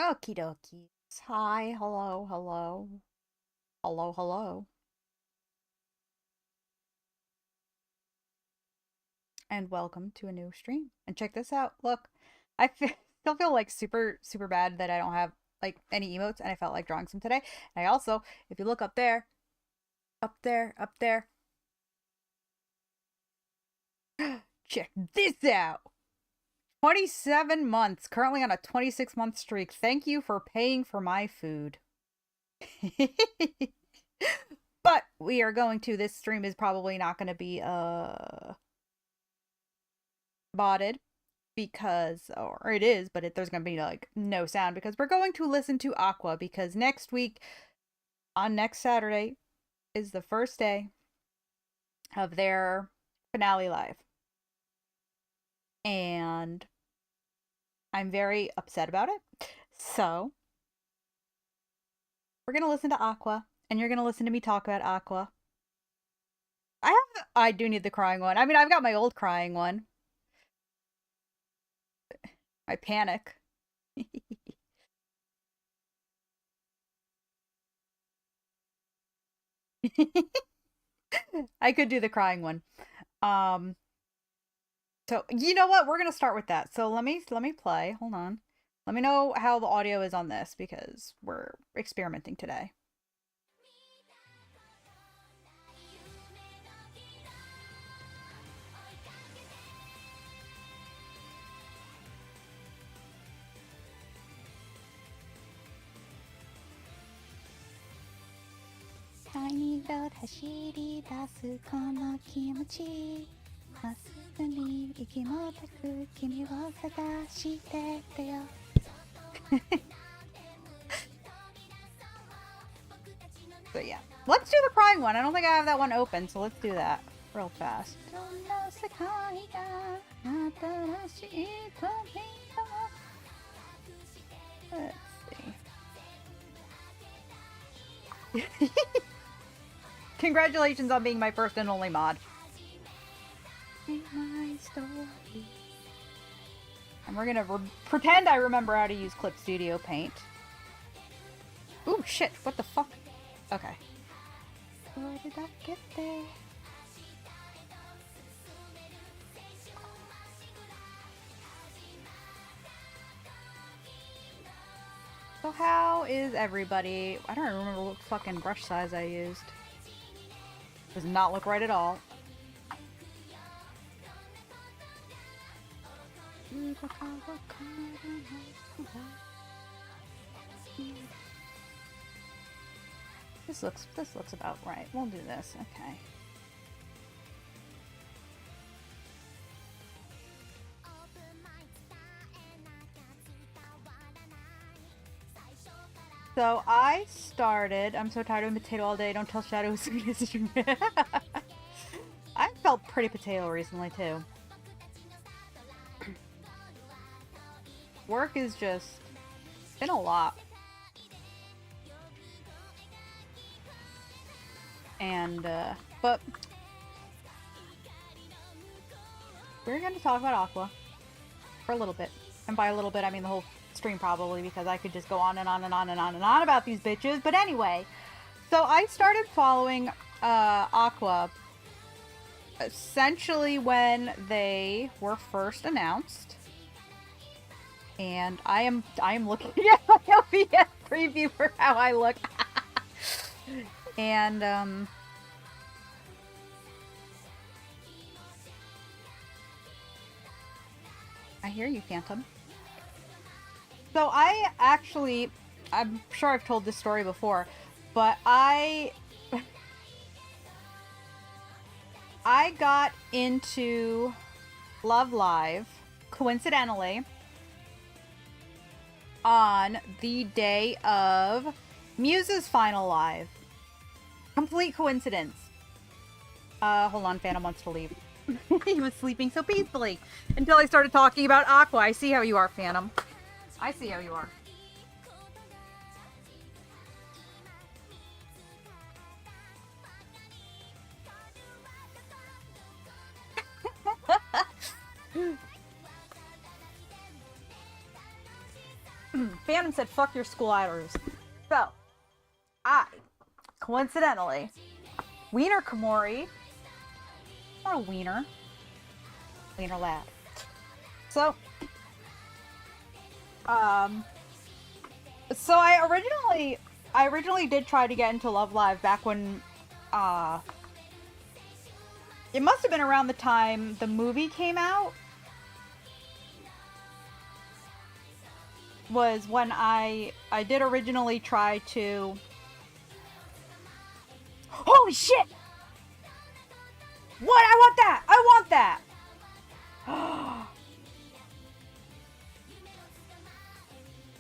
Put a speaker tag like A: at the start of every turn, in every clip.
A: Okie dokie. Hi, hello, hello. Hello, hello. And welcome to a new stream. And check this out. Look, still feel like super bad that I don't have like any emotes and I felt like drawing some today. And I also, if you look up there, up there, check this out. 27 months, currently on a 26-month streak. Thank you for paying for my food. But we are going to, this stream is probably not going to be botted because, or it is, but there's going to be like no sound because we're going to listen to Aqua because next week, on next Saturday, is the first day of their finale live. And I'm very upset about it. So, we're going to listen to Aqua and you're going to listen to me talk about Aqua. I do need the crying one. I mean, I've got my old crying one. My panic. I could do the crying one. Um, so you know what? We're gonna start with that. So let me play. Hold on. Let me know how the audio is on this because we're experimenting today. Tiny road 走り出すこの気持ちまっすぐに息もたく君を探してたよ So yeah, let's do the crying one. I don't think I have that one open, so let's do that real fast. Let's see. Congratulations on being my first and only mod. And we're gonna pretend I remember how to use Clip Studio Paint. Ooh, shit, what the fuck? Okay. Where did I get there? So how is everybody? I don't remember what fucking brush size I used. Does not look right at all. This looks about right. We'll do this. Okay. So I started. I'm so tired of potato all day. Don't tell Shadow I felt pretty potato recently too. Work is just been a lot. And but we're going to talk about Aqua for a little bit. And by a little bit, I mean the whole stream probably, because I could just go on and on and on and on and on about these bitches. But anyway, so I started following Aqua essentially when they were first announced. And I am looking at my OBS preview for how I look. And I hear you, Phantom. So I'm sure I've told this story before, but I got into Love Live, coincidentally, on the day of Muse's final live. Complete coincidence. Hold on, Phantom wants to leave. He was sleeping so peacefully until I started talking about Aqua. I see how you are, Phantom. I see how you are. fandom said, fuck your school idols. So, I, coincidentally, Wiener Komori, not a wiener, wiener lad. So, so I originally did try to get into Love Live back when, it must have been around the time the movie came out. Was when I did originally try to... Holy shit! What? I want that! I want that!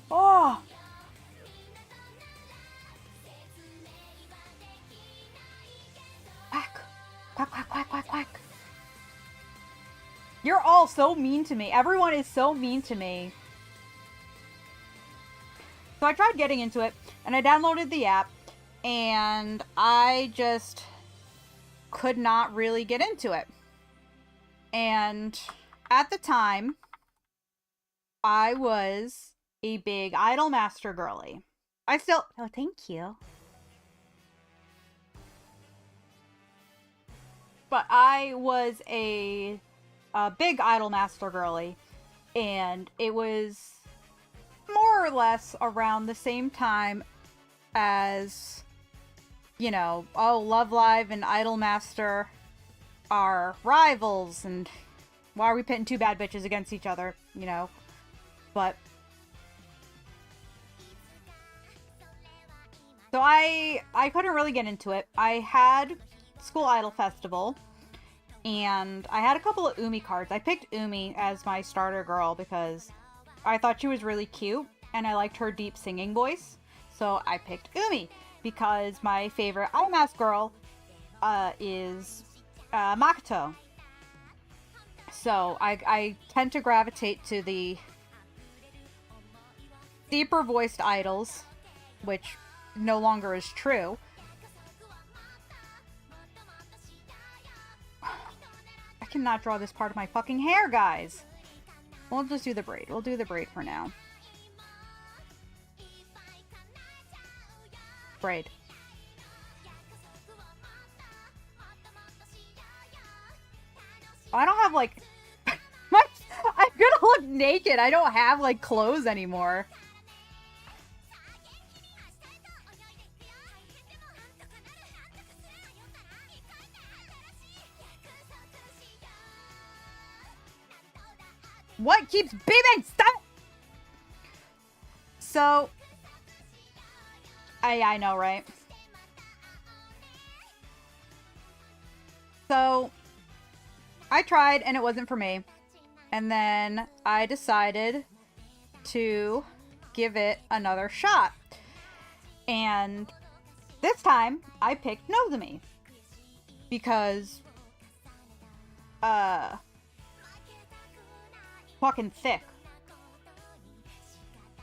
A: Oh! Quack! Quack, quack, quack, quack, quack. You're all so mean to me. Everyone is so mean to me. So I tried getting into it, and I downloaded the app, and I just could not really get into it. And at the time, I was a big Idolmaster girly. I still... Oh, thank you. But I was a big Idolmaster girly, and it was more or less around the same time as, you know, oh, Love Live and Idolmaster are rivals, and why are we pitting two bad bitches against each other, you know? But so I couldn't really get into it. I had School Idol Festival, and I had a couple of Umi cards. I picked Umi as my starter girl because I thought she was really cute, and I liked her deep singing voice. So I picked Umi, because my favorite Idolmask girl is Makoto. So I tend to gravitate to the deeper voiced idols, which no longer is true. I cannot draw this part of my fucking hair, guys. We'll just do the braid. We'll do the braid for now. Braid. I don't have, like... I'm gonna look naked. I don't have, like, clothes anymore. What keeps beeping? Stop! So... I know, right? So... I tried, and it wasn't for me. And then I decided to give it another shot. And this time, I picked Nozomi. Because... fucking thick.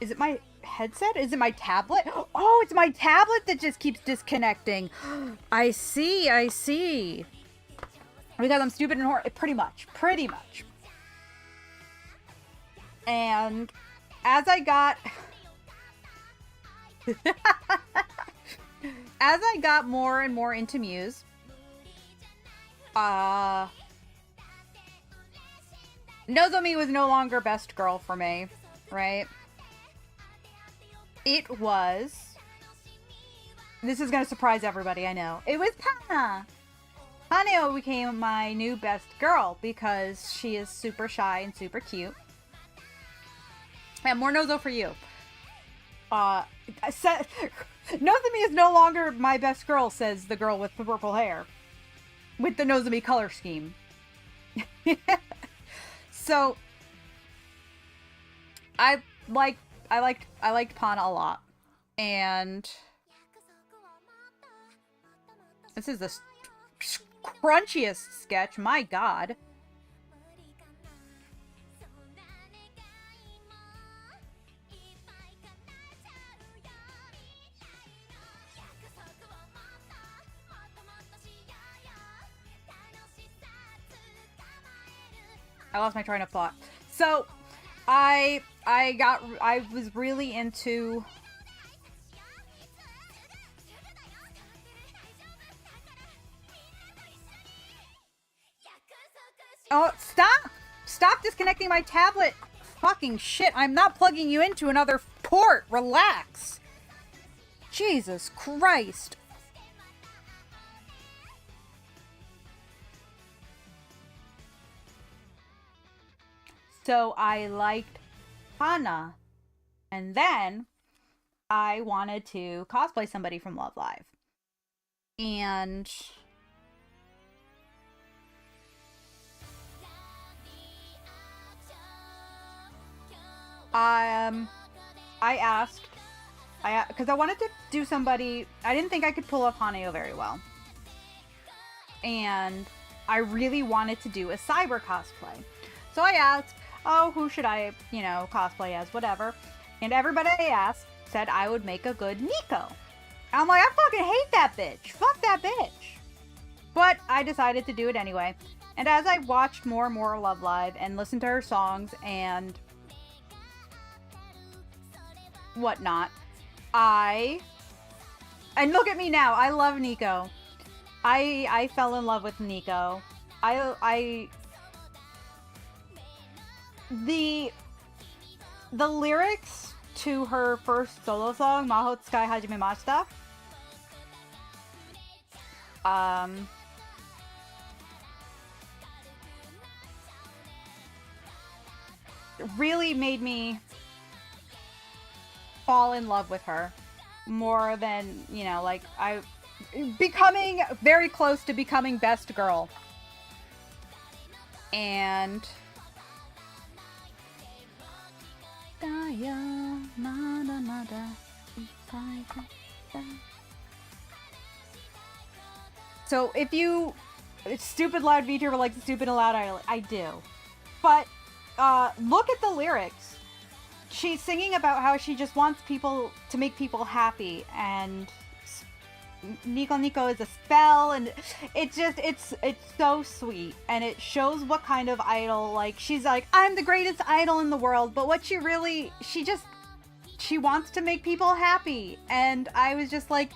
A: Is it my headset? Is it my tablet? Oh, it's my tablet that just keeps disconnecting. I see, I see. Because I'm stupid and horrible. Pretty much. And as I got... as I got more and more into Muse, Nozomi was no longer best girl for me, right? It was... This is gonna surprise everybody, I know. It was Hana! Haneo became my new best girl because she is super shy and super cute. And more Nozo for you. Nozomi is no longer my best girl, says the girl with the purple hair. With the Nozomi color scheme. So, I liked Pana a lot. And this is the crunchiest sketch, my god. I lost my train of thought. So, I I was really into... Oh, stop! Stop disconnecting my tablet! Fucking shit, I'm not plugging you into another port! Relax! Jesus Christ! So I liked Hana. And then I wanted to cosplay somebody from Love Live. And I asked, because I wanted to do somebody, I didn't think I could pull off Haneo very well. And I really wanted to do a cyber cosplay. So I asked, oh, who should I, you know, cosplay as, whatever. And everybody I asked said I would make a good Nico. I'm like, I fucking hate that bitch. Fuck that bitch. But I decided to do it anyway. And as I watched more and more Love Live and listened to her songs and whatnot, and look at me now. I love Nico. I fell in love with Nico. The lyrics to her first solo song, Maho Tsukai Hajimemashita, really made me fall in love with her more than, you know, like becoming very close to becoming best girl. And so if you stupid loud VTuber like the stupid and loud, I do. But look at the lyrics. She's singing about how she just wants people to make people happy, and Nico Nico is a spell, and it's just it's so sweet, and it shows what kind of idol, like, she's like, I'm the greatest idol in the world, but what she wants to make people happy. And I was just like,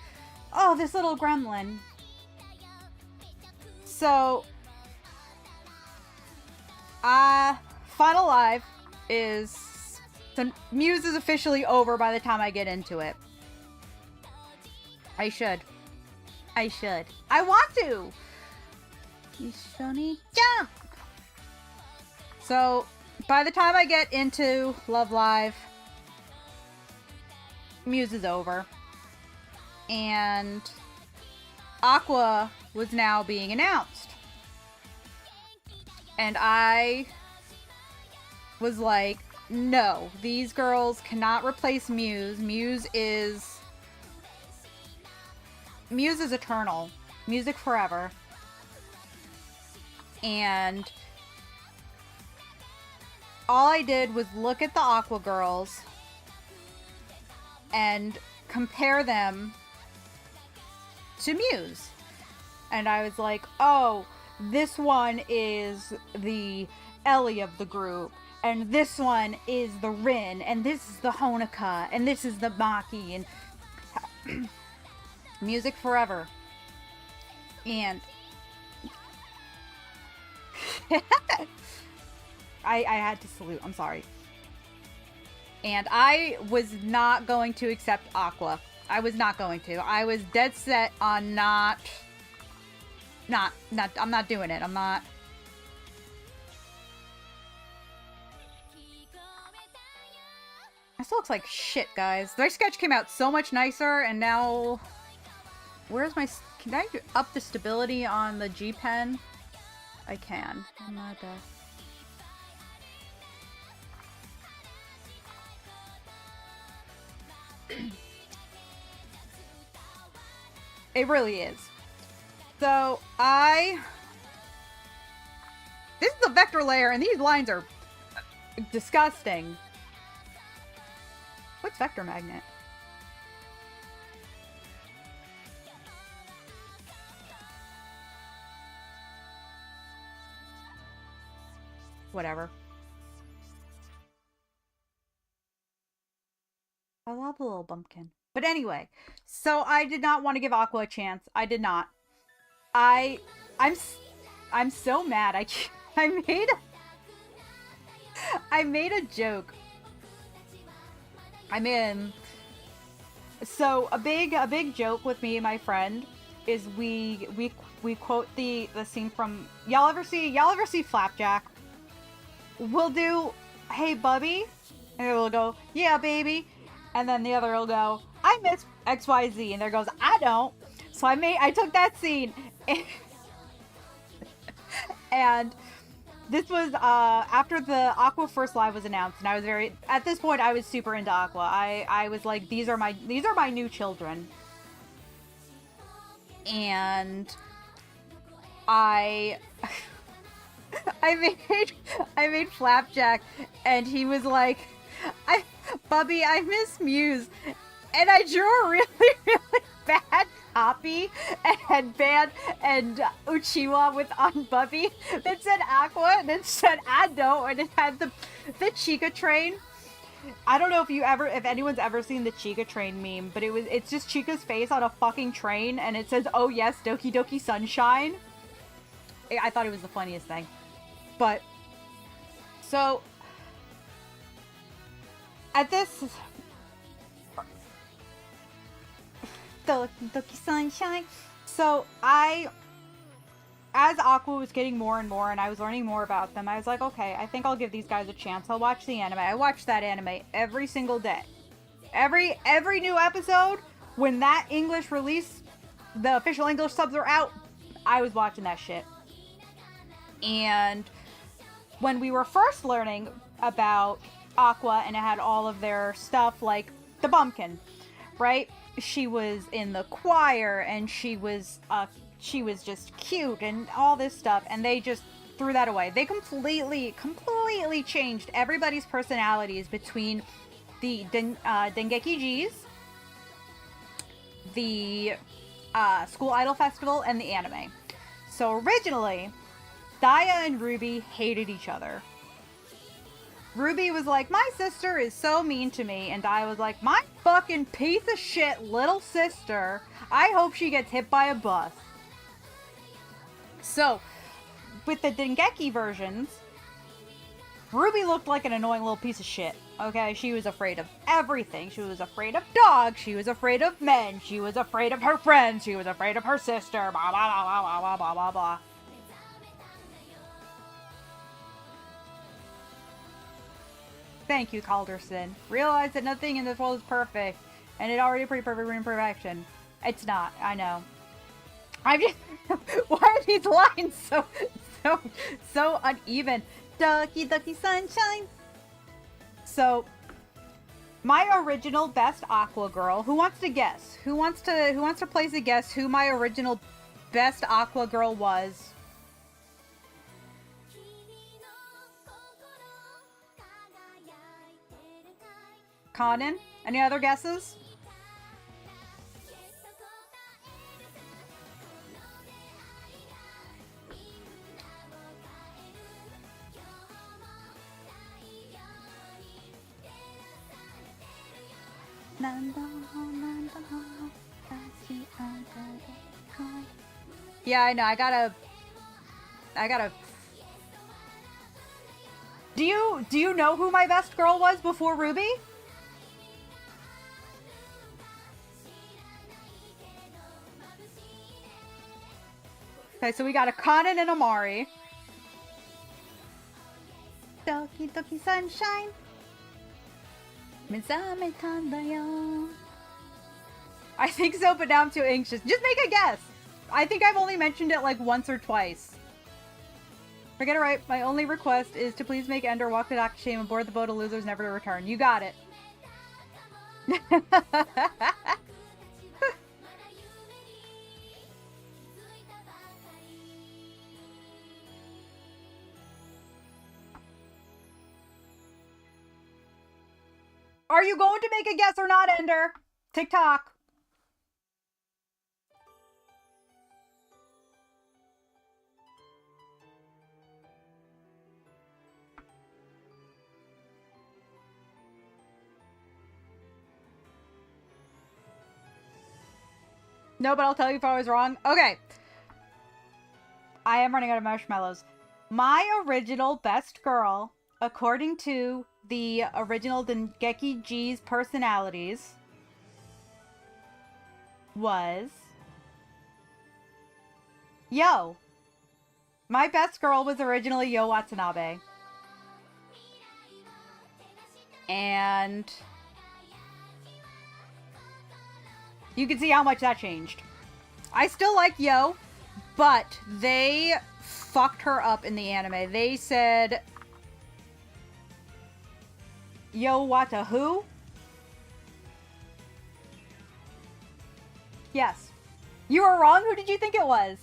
A: oh, this little gremlin. So Final Live is, so Muse is officially over by the time I get into it. I should. I want to! Ishoni jump! So, by the time I get into Love Live, Muse is over. And Aqua was now being announced. And I was like, no, these girls cannot replace Muse. Muse is eternal. Music forever. And all I did was look at the Aqua girls and compare them to Muse. And I was like, oh, this one is the Ellie of the group, and this one is the Rin, and this is the Honoka, and this is the Maki, and music forever. And I had to salute, I'm sorry. And I was not going to accept Aqua. I was not going to. I was dead set on I'm not doing it. I'm not. This looks like shit, guys. Their sketch came out so much nicer, and now... Where's my... Can I up the stability on the G Pen? I can. I'm not, It really is. So, this is a vector layer, and these lines are disgusting. What's vector magnet? Whatever. I love the little bumpkin. But anyway, so I did not want to give Aqua a chance. I did not. I I'm I'm so mad. I made I made a joke. I mean, so a big joke with me and my friend is we quote the scene from y'all ever see Flapjack? We'll do, "Hey Bubby," and we'll go, "Yeah baby," and then the other will go, "I miss XYZ," and there goes, "I don't." So I took that scene and this was after the Aqua first live was announced, and I was very, at this point I was super into Aqua. I was like, these are my new children. And I I made Flapjack, and he was like, I Bubby, I miss Muse. And I drew a really, really bad copy and headband and Uchiwa with on Bubby that said Aqua and it said Ado, and it had the Chica train. I don't know if anyone's ever seen the Chica train meme, but it's just Chica's face on a fucking train and it says, "Oh yes, Doki Doki Sunshine." I thought it was the funniest thing. But so at this Doki Doki Sunshine. So as Aqua was getting more and more and I was learning more about them, I was like, okay, I think I'll give these guys a chance. I'll watch the anime. I watched that anime every single day. Every new episode, when that English release, the official English subs are out, I was watching that shit. And when we were first learning about Aqua and it had all of their stuff, like the bumpkin, right? She was in the choir and she was just cute and all this stuff, and they just threw that away. They completely changed everybody's personalities between the Dengeki G's, the School Idol Festival, and the anime. So originally, Daya and Ruby hated each other. Ruby was like, "My sister is so mean to me," and Daya was like, "My fucking piece of shit little sister. I hope she gets hit by a bus." So, with the Dengeki versions, Ruby looked like an annoying little piece of shit. Okay, she was afraid of everything. She was afraid of dogs. She was afraid of men. She was afraid of her friends. She was afraid of her sister. Blah, blah, blah, blah, blah, blah, blah, blah. Thank you, Calderson. Realize that nothing in this world is perfect, and it already pretty perfect for imperfection. It's not, I know. I'm just... Why are these lines so uneven? Ducky Ducky Sunshine. So, my original best Aqua girl. Who wants to guess? Who wants to place a guess who my original best Aqua girl was? Conan? Any other guesses? Yeah, I know. I gotta. Do you know who my best girl was before Ruby? Okay, so we got a Conan and Amari. Doki Doki Sunshine. I think so, but now I'm too anxious. Just make a guess. I think I've only mentioned it like once or twice. Forget it right. My only request is to please make Ender walk the dock shame aboard the boat of losers never to return. You got it. Are you going to make a guess or not, Ender? TikTok. No, but I'll tell you if I was wrong. Okay. I am running out of marshmallows. My original best girl, according to the original Dengeki G's personalities, was... Yo. My best girl was originally Yo Watanabe. And... you can see how much that changed. I still like Yo, but they fucked her up in the anime. They said... Yo Wata who? Yes. You were wrong? Who did you think it was?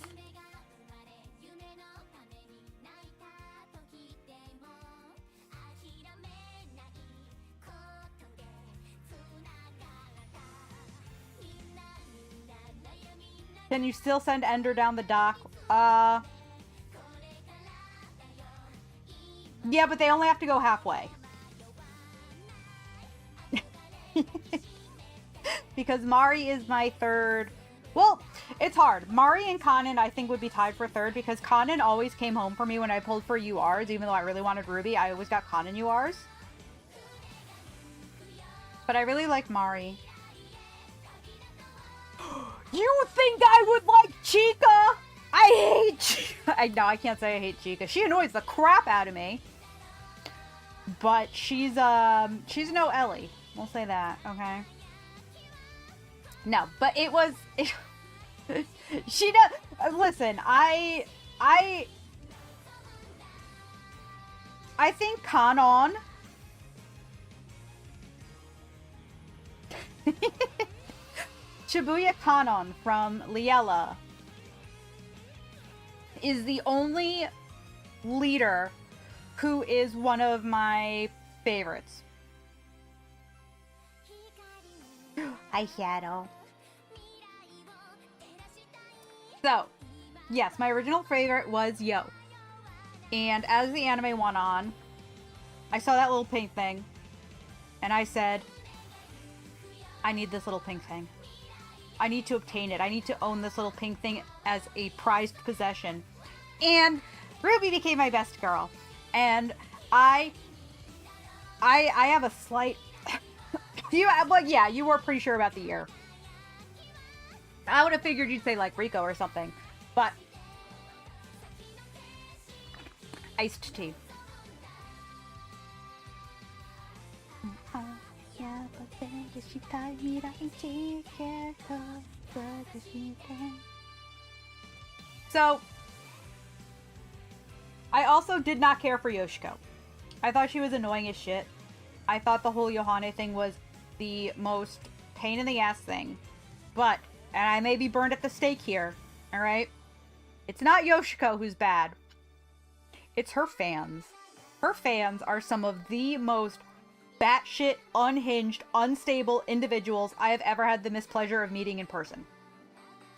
A: Can you still send Ender down the dock? Yeah, but they only have to go halfway. Because Mari is my third. Well, it's hard. Mari and Kanan, I think, would be tied for third because Kanan always came home for me when I pulled for URs, even though I really wanted Ruby. I always got Kanan URs. But I really like Mari. You think I would like Chica? I hate Chica. No, I can't say I hate Chica. She annoys the crap out of me. But she's no Ellie. We'll say that, okay? No, but it was... she does... Listen, I think Kanon... Shibuya Kanon from Liella is the only leader who is one of my favorites. Hi, Shadow. So, yes, my original favorite was Yo. And as the anime went on, I saw that little pink thing, and I said, I need this little pink thing. I need to obtain it. I need to own this little pink thing as a prized possession. And Ruby became my best girl. And I have a slight... but yeah, you were pretty sure about the year. I would have figured you'd say like Rico or something. But... iced tea. So, I also did not care for Yoshiko. I thought she was annoying as shit. I thought the whole Yohane thing was the most pain in the ass thing. But, and I may be burned at the stake here, alright? It's not Yoshiko who's bad. It's her fans. Her fans are some of the most batshit, unhinged, unstable individuals I have ever had the mispleasure of meeting in person.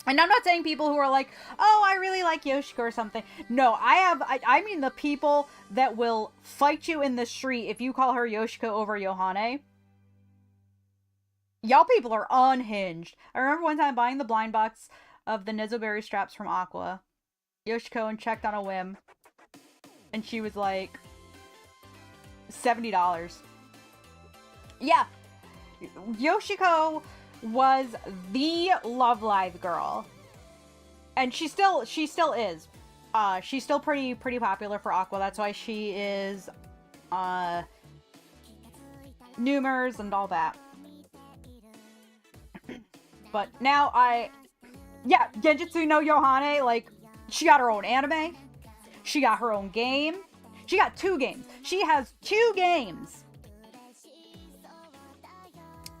A: And I'm not saying people who are like, oh, I really like Yoshiko or something. No, I mean the people that will fight you in the street if you call her Yoshiko over Yohane. Y'all people are unhinged. I remember one time buying the blind box of the Nezoberry straps from Aqua. Yoshiko and checked on a whim. And she was like, $70. Yeah, Yoshiko was the Love Live girl, and she still is. She's still pretty popular for Aqua. That's why she is Numers and all that. But now Genjutsu no Yohane, like, she got her own anime, she got her own game, she got 2 games. She has 2 games.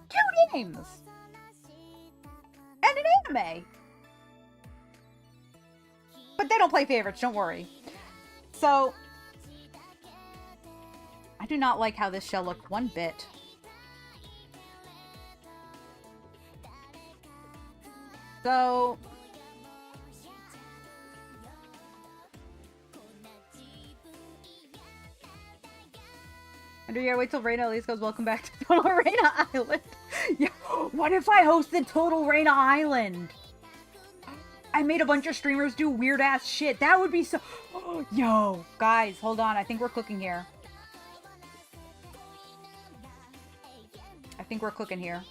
A: 2 games! And an anime! But they don't play favorites, don't worry. So, I do not like how this shell looked one bit. So... yeah, wait till Reina at least goes, welcome back to Total Reina Island. Yeah, what if I hosted Total Reina Island? I made a bunch of streamers do weird ass shit. That would be so... Yo, guys, hold on. I think we're cooking here. I think we're cooking here.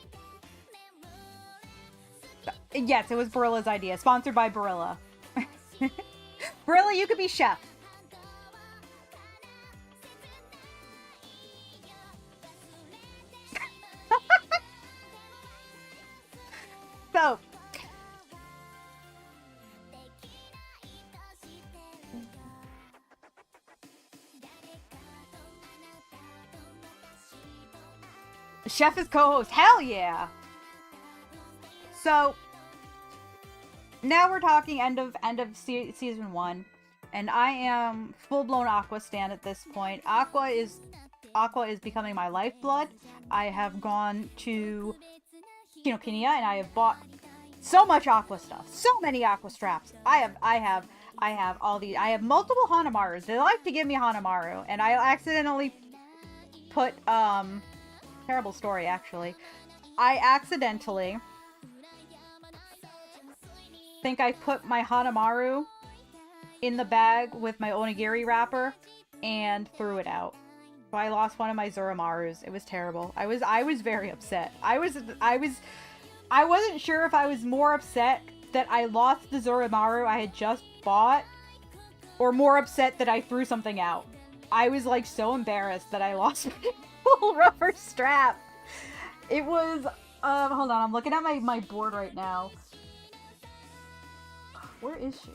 A: Yes, it was Barilla's idea. Sponsored by Barilla. Barilla, you could be chef. So... Chef is co-host. Hell yeah! So... Now we're talking end of season 1, and I am full-blown Aqua stan at this point. Aqua is becoming my lifeblood. I have gone to Kinokuniya and I have bought so much Aqua stuff, so many Aqua straps. I have multiple Hanamarus. They like to give me Hanamaru, and I accidentally put terrible story actually. I accidentally think I put my Hanamaru in the bag with my onigiri wrapper and threw it out. So I lost one of my Zuramarus. It was terrible. I was very upset. I wasn't sure if I was more upset that I lost the Zuramaru I had just bought, or more upset that I threw something out. I was like so embarrassed that I lost my full rubber strap. It was hold on, I'm looking at my board right now. Where is she?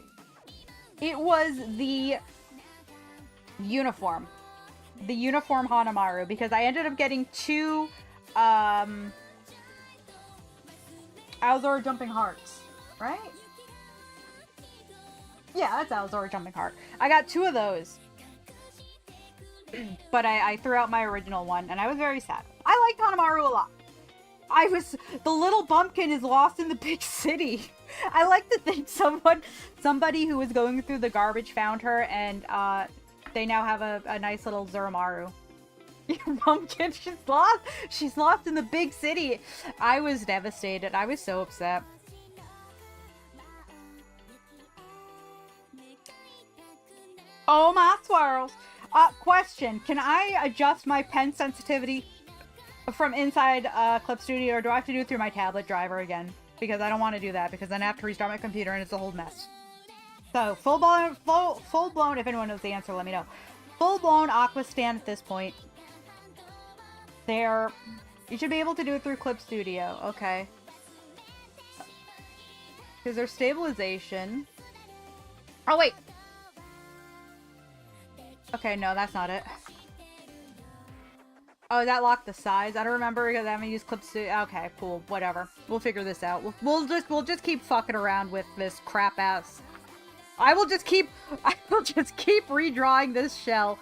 A: It was the uniform. The uniform Hanamaru, because I ended up getting 2 Alzora Jumping Hearts, right? Yeah, that's Alzora Jumping Heart. I got 2 of those. But I threw out my original one, and I was very sad. I liked Hanamaru a lot. The little bumpkin is lost in the big city. I like to think somebody who was going through the garbage found her, and they now have a nice little Zuramaru. Pumpkin, she's lost in the big city. I was devastated. I was so upset. Oh my swirls. Question, can I adjust my pen sensitivity from inside Clip Studio, or do I have to do it through my tablet driver again? Because I don't want to do that, because then I have to restart my computer and it's a whole mess. So, full blown, if anyone knows the answer, let me know. Full blown Aqua stan at this point. You should be able to do it through Clip Studio, okay. Because there's stabilization. Oh, wait! Okay, no, that's not it. Oh, that locked the size. I don't remember because I haven't used Clip Studio. Okay, cool. Whatever. We'll figure this out. We'll just keep fucking around with this crap ass. I will just keep redrawing this shell.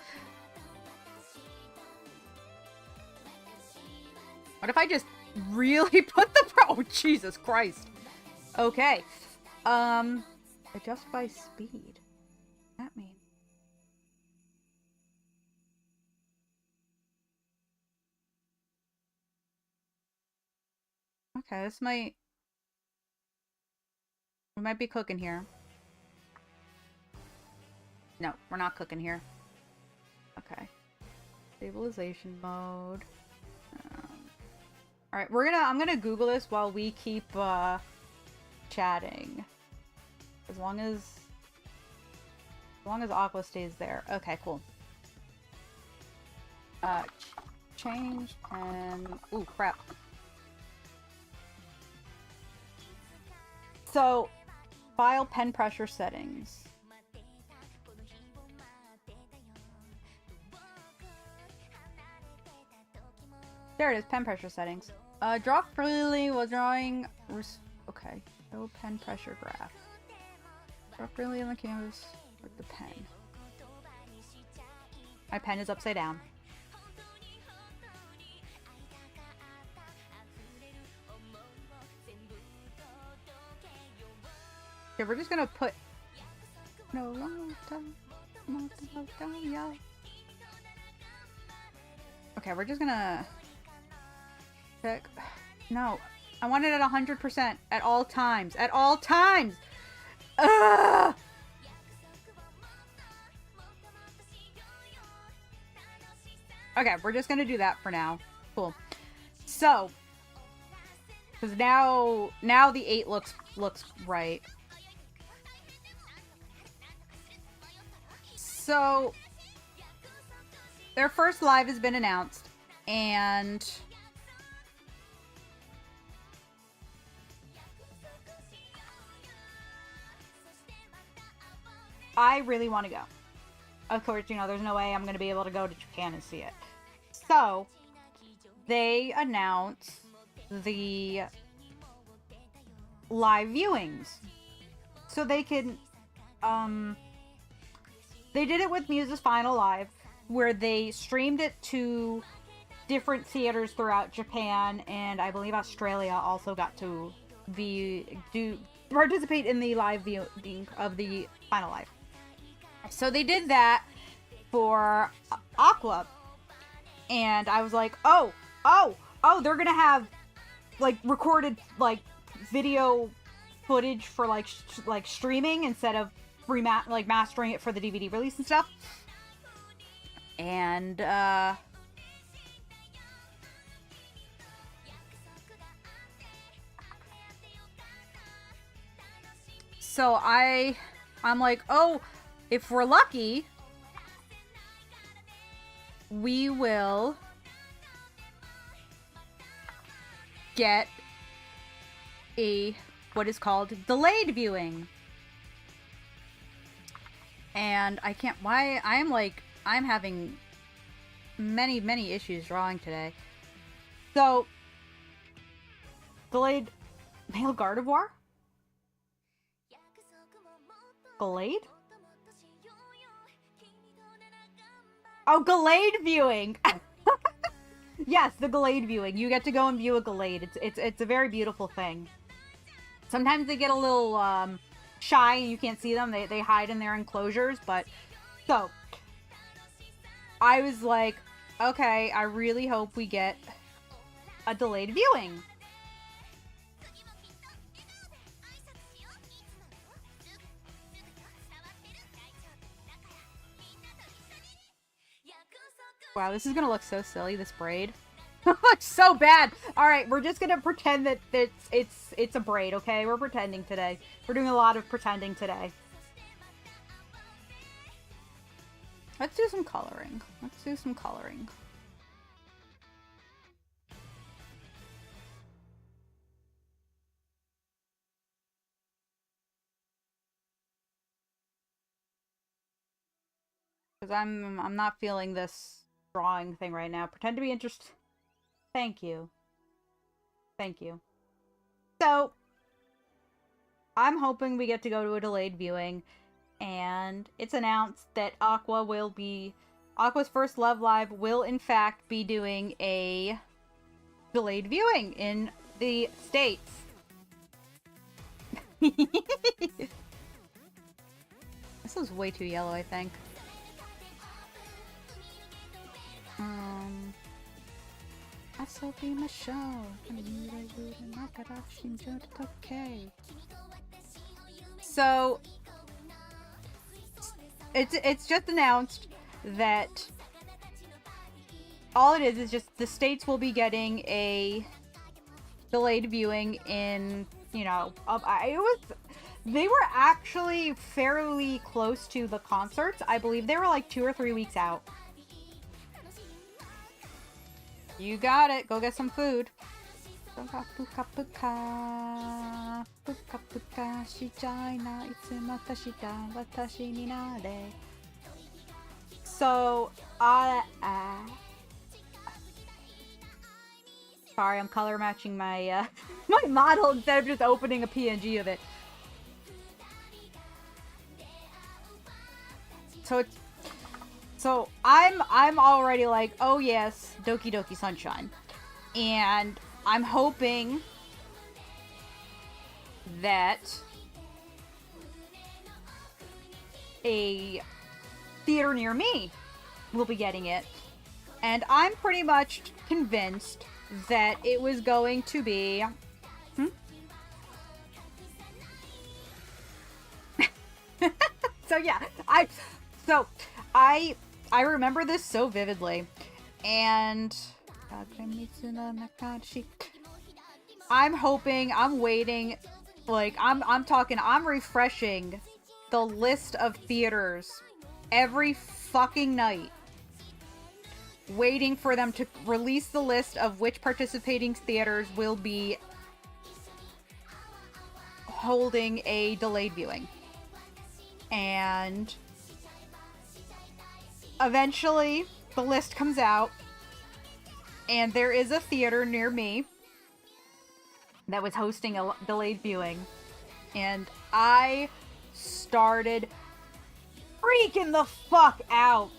A: What if I just really put the oh, Jesus Christ. Okay. Adjust by speed. What does that mean? Okay, we might be cooking here. No, we're not cooking here. Okay. Stabilization mode. Alright, I'm gonna Google this while we keep, chatting. As long as Aqua stays there. Okay, cool. Change and... Ooh, crap. So, file pen pressure settings. There it is, pen pressure settings. Draw freely while drawing... Okay, show pen pressure graph. Draw freely on the canvas with the pen. My pen is upside down. Okay, we're just gonna put... No, okay, we're just gonna... No, I want it at 100% at all times. At all times! Ugh! Okay, we're just gonna do that for now. Cool. So, because now the 8 looks right. So, their first live has been announced, and I really want to go. Of course, you know, there's no way I'm going to be able to go to Japan and see it. So, they announce the live viewings. So they can, they did it with Muse's Final Live, where they streamed it to different theaters throughout Japan, and I believe Australia also got to participate in the live viewing of the Final Live. So they did that for Aqua, and I was like, oh, they're gonna have like recorded like video footage for like streaming instead of mastering it for the DVD release and stuff. And so I'm like, oh, if we're lucky, we will get a what is called delayed viewing. And I can't, why I'm having many issues drawing today. So delayed male Gardevoir? Delayed? Oh, Gallade viewing. Yes, the Gallade viewing. You get to go and view a Gallade. It's a very beautiful thing. Sometimes they get a little shy and you can't see them. They hide in their enclosures, but so I was like, okay, I really hope we get a delayed viewing. Wow, this is gonna look so silly, this braid. It looks so bad. Alright, we're just gonna pretend that it's a braid, okay? We're pretending today. We're doing a lot of pretending today. Let's do some coloring. Let's do some coloring. Because I'm not feeling this drawing thing right now. Pretend to be interested. Thank you. Thank you. So, I'm hoping we get to go to a delayed viewing, and it's announced that Aqua's first Love Live will in fact be doing a delayed viewing in the States. This is way too yellow, I think. So it's just announced that all it is just the States will be getting a delayed viewing in, you know, they were actually fairly close to the concerts. I believe they were like 2 or 3 weeks out. You got it. Go get some food. So, sorry, I'm color matching my my model instead of just opening a PNG of it. So I'm already like, oh yes, Doki Doki Sunshine. And I'm hoping that a theater near me will be getting it. And I'm pretty much convinced that it was going to be... So yeah, so I I remember this so vividly, and I'm waiting, like I'm refreshing the list of theaters every fucking night, waiting for them to release the list of which participating theaters will be holding a delayed viewing. And eventually the list comes out, and there is a theater near me that was hosting a delayed viewing, and I started freaking the fuck out.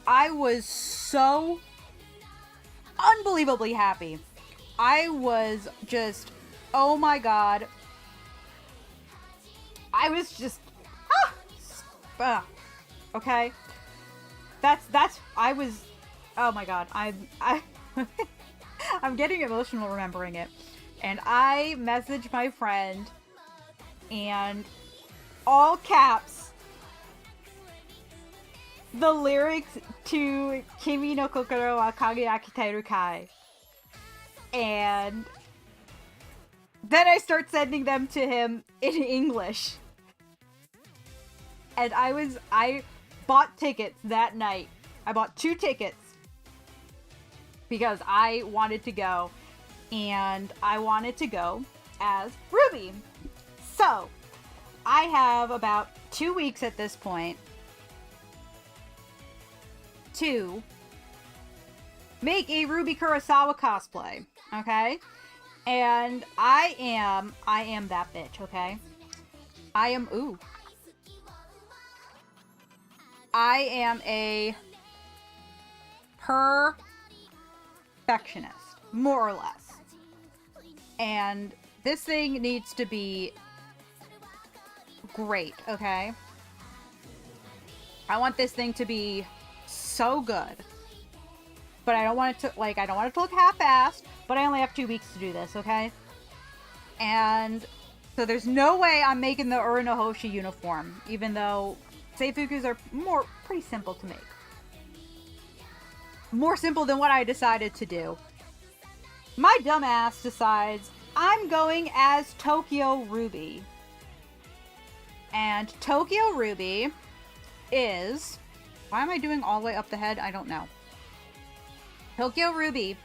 A: I was so unbelievably happy. I was just, oh my god. I was just, okay. I was, oh my god. I'm getting emotional remembering it. And I messaged my friend, and all caps, the lyrics to Kimi no Kokoro wa Kageakiteru Kai. And then I start sending them to him in English. And I bought tickets that night. I bought 2 tickets because I wanted to go. And I wanted to go as Ruby. So, I have about 2 weeks at this point to make a Ruby Kurosawa cosplay, okay? And I am that bitch, okay? I am a perfectionist, more or less. And this thing needs to be great, okay? I want this thing to be so good. But I don't want it to, I don't want it to look half-assed, but I only have 2 weeks to do this, okay? And so there's no way I'm making the Uranohoshi uniform, even though Seifukus are pretty simple to make. More simple than what I decided to do. My dumbass decides I'm going as Tokyo Ruby. And Tokyo Ruby is... Why am I doing all the way up the head? I don't know. Tokyo Ruby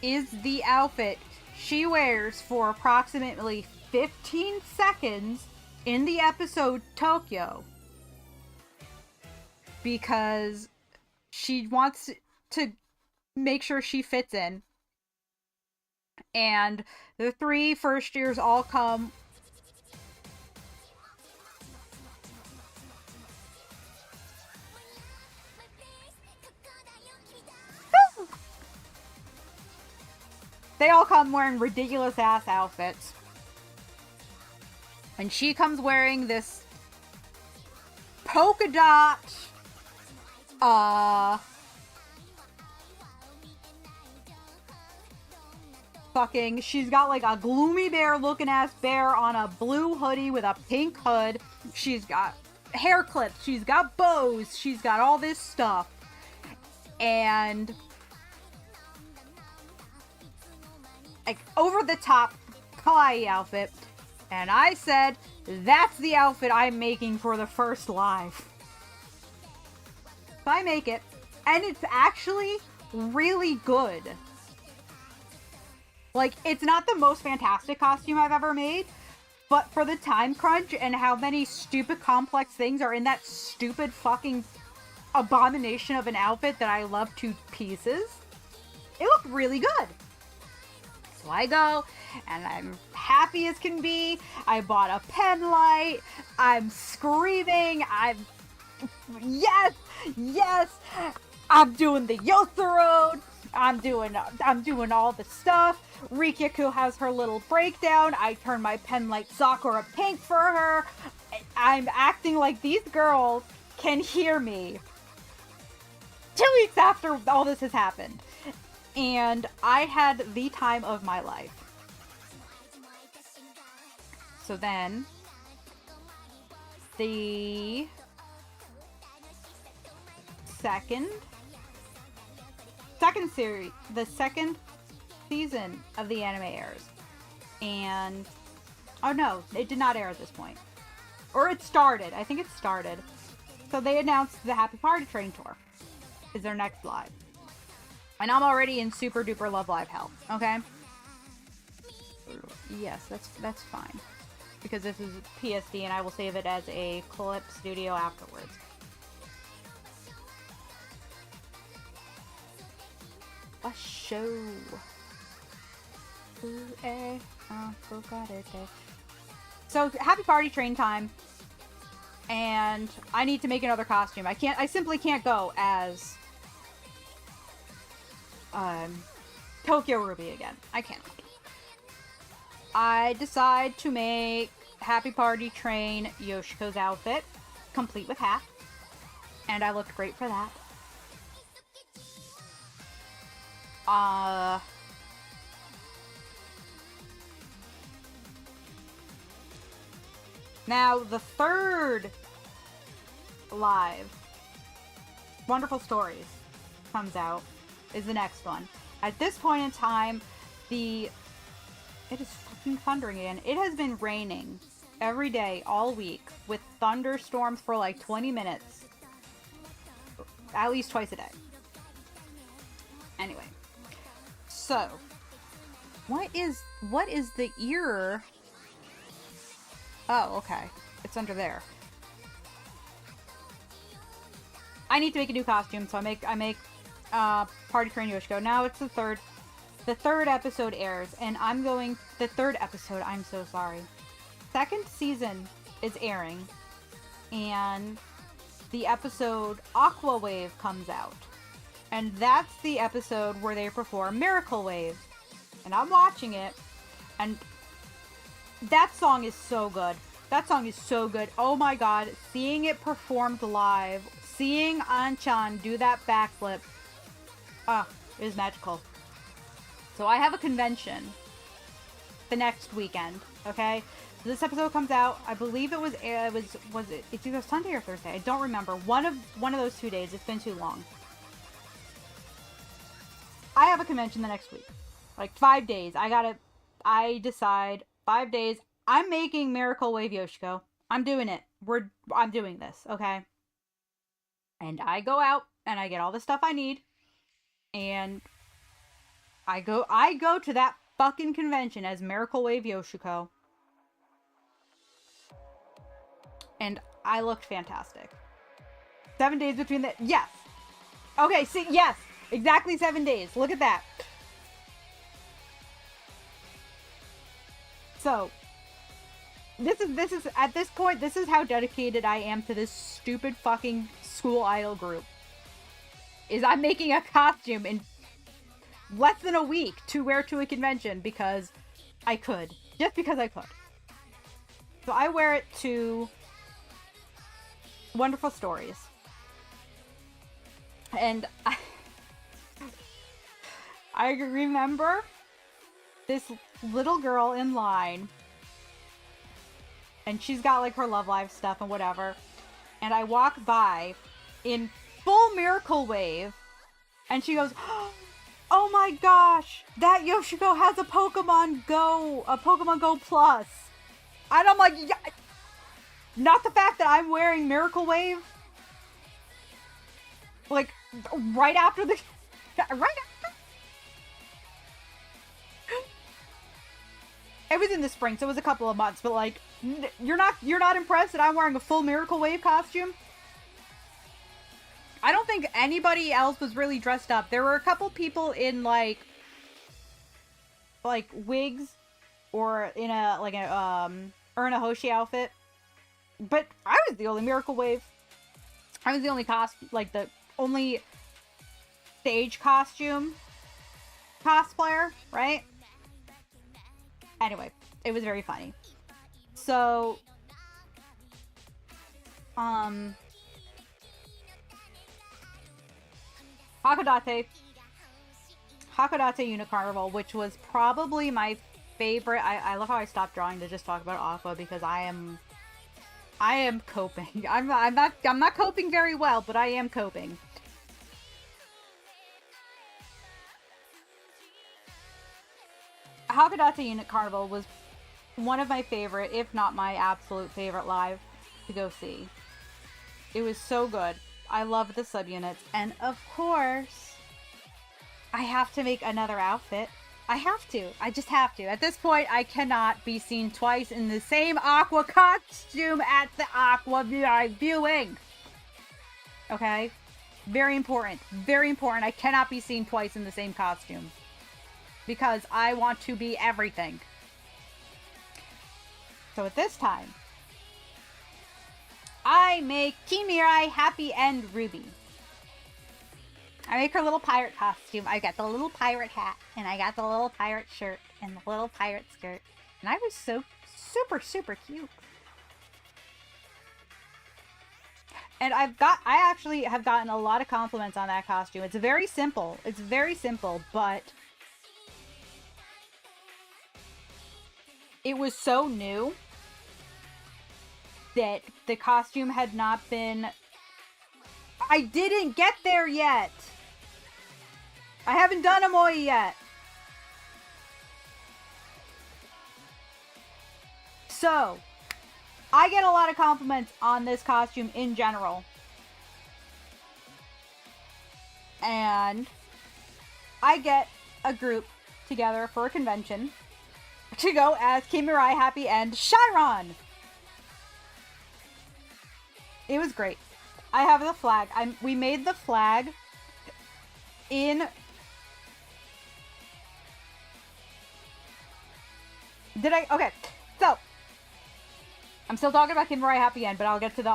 A: is the outfit she wears for approximately 15 seconds in the episode Tokyo. Because she wants to make sure she fits in. And the 3 first years all come... They all come wearing ridiculous ass outfits. And she comes wearing this polka dot she's got like a gloomy bear looking ass bear on a blue hoodie with a pink hood. She's got hair clips, she's got bows, she's got all this stuff. And like over the top kawaii outfit. And I said, that's the outfit I'm making for the first live. So I make it, and it's actually really good. Like, it's not the most fantastic costume I've ever made, but for the time crunch and how many stupid complex things are in that stupid fucking abomination of an outfit that I love to pieces, it looked really good. So I go, and I'm happy as can be. I bought a pen light. I'm screaming. Yes! I'm doing the Yotaro. I'm doing all the stuff. Rikyaku has her little breakdown. I turn my pen light Sakura pink for her. I'm acting like these girls can hear me. 2 weeks after all this has happened. And I had the time of my life. So then, the second series, the second season of the anime airs. And, oh no, it did not air at this point. Or it started. I think it started. So they announced the Happy Party Train Tour is their next live. And I'm already in super duper love live hell, okay? Yes, that's fine. Because this is PSD and I will save it as a clip studio afterwards. A show. So, Happy Party Train time. And I need to make another costume. I simply can't go as Tokyo Ruby again. I can't. I decide to make Happy Party Train Yoshiko's outfit, complete with hat. And I looked great for that. Now, the third live, Wonderful Stories, comes out, is the next one. At this point in time, it is fucking thundering again. It has been raining every day, all week, with thunderstorms for like 20 minutes. At least twice a day. Anyway. So, what is the ear? Oh, okay. It's under there. I need to make a new costume, so I make Party Train Yoshiko. Now it's the third episode airs, and the third episode, I'm so sorry. Second season is airing, and the episode Aqua Wave comes out. And that's the episode where they perform Miracle Wave. And I'm watching it, and that song is so good. That song is so good. Oh my god, seeing it performed live, seeing Anchan do that backflip, it was magical. So I have a convention the next weekend, okay? So this episode comes out, I believe it's either Sunday or Thursday, I don't remember. One of those 2 days, it's been too long. I have a convention the next week. Like 5 days. I decide 5 days. I'm making Miracle Wave Yoshiko. I'm doing it. I'm doing this, okay? And I go out and I get all the stuff I need. And I go to that fucking convention as Miracle Wave Yoshiko. And I looked fantastic. 7 days between the... Yes! Okay, see, yes! Exactly 7 days. Look at that. So, this is at this point, this is how dedicated I am to this stupid fucking school idol group. Is I'm making a costume in less than a week to wear to a convention because I could. Just because I could. So I wear it to Wonderful Stories. And I remember this little girl in line, and she's got like her Love Live stuff and whatever, and I walk by in full Miracle Wave, and she goes, oh my gosh, that Yoshiko has a Pokemon Go Plus. And I'm like, yeah, not the fact that I'm wearing Miracle Wave, like, right after. It was in the spring, so it was a couple of months, but like, you're not impressed that I'm wearing a full Miracle Wave costume? I don't think anybody else was really dressed up. There were a couple people in like wigs or in a Erna Hoshi outfit, but I was the only Miracle Wave. I was the only the only stage costume cosplayer, right? Anyway, it was very funny. So, Hakodate Unicarnival, which was probably my favorite. I love how I stopped drawing to just talk about Aqua because I am I am coping. I'm not coping very well, but I am coping. Hakodate Unit Carnival was one of my favorite, if not my absolute favorite live to go see. It was so good. I love the subunits. And of course, I have to make another outfit. I have to. I just have to. At this point, I cannot be seen twice in the same aqua costume at the aqua viewing. Okay? Very important. Very important. I cannot be seen twice in the same costume. Because I want to be everything. So at this time, I make Kimirai Happy End Ruby. I make her little pirate costume. I got the little pirate hat, and I got the little pirate shirt, and the little pirate skirt. And I was so super, super cute. And I actually have gotten a lot of compliments on that costume. It's very simple. It's very simple, but it was so new that the costume had not been... I didn't get there yet! I haven't done a moi yet! So, I get a lot of compliments on this costume in general. And I get a group together for a convention to go as Kimirai Happy End Chiron! It was great. I have the flag. We made the flag in... Okay, so I'm still talking about Kimirai Happy End, but I'll get to the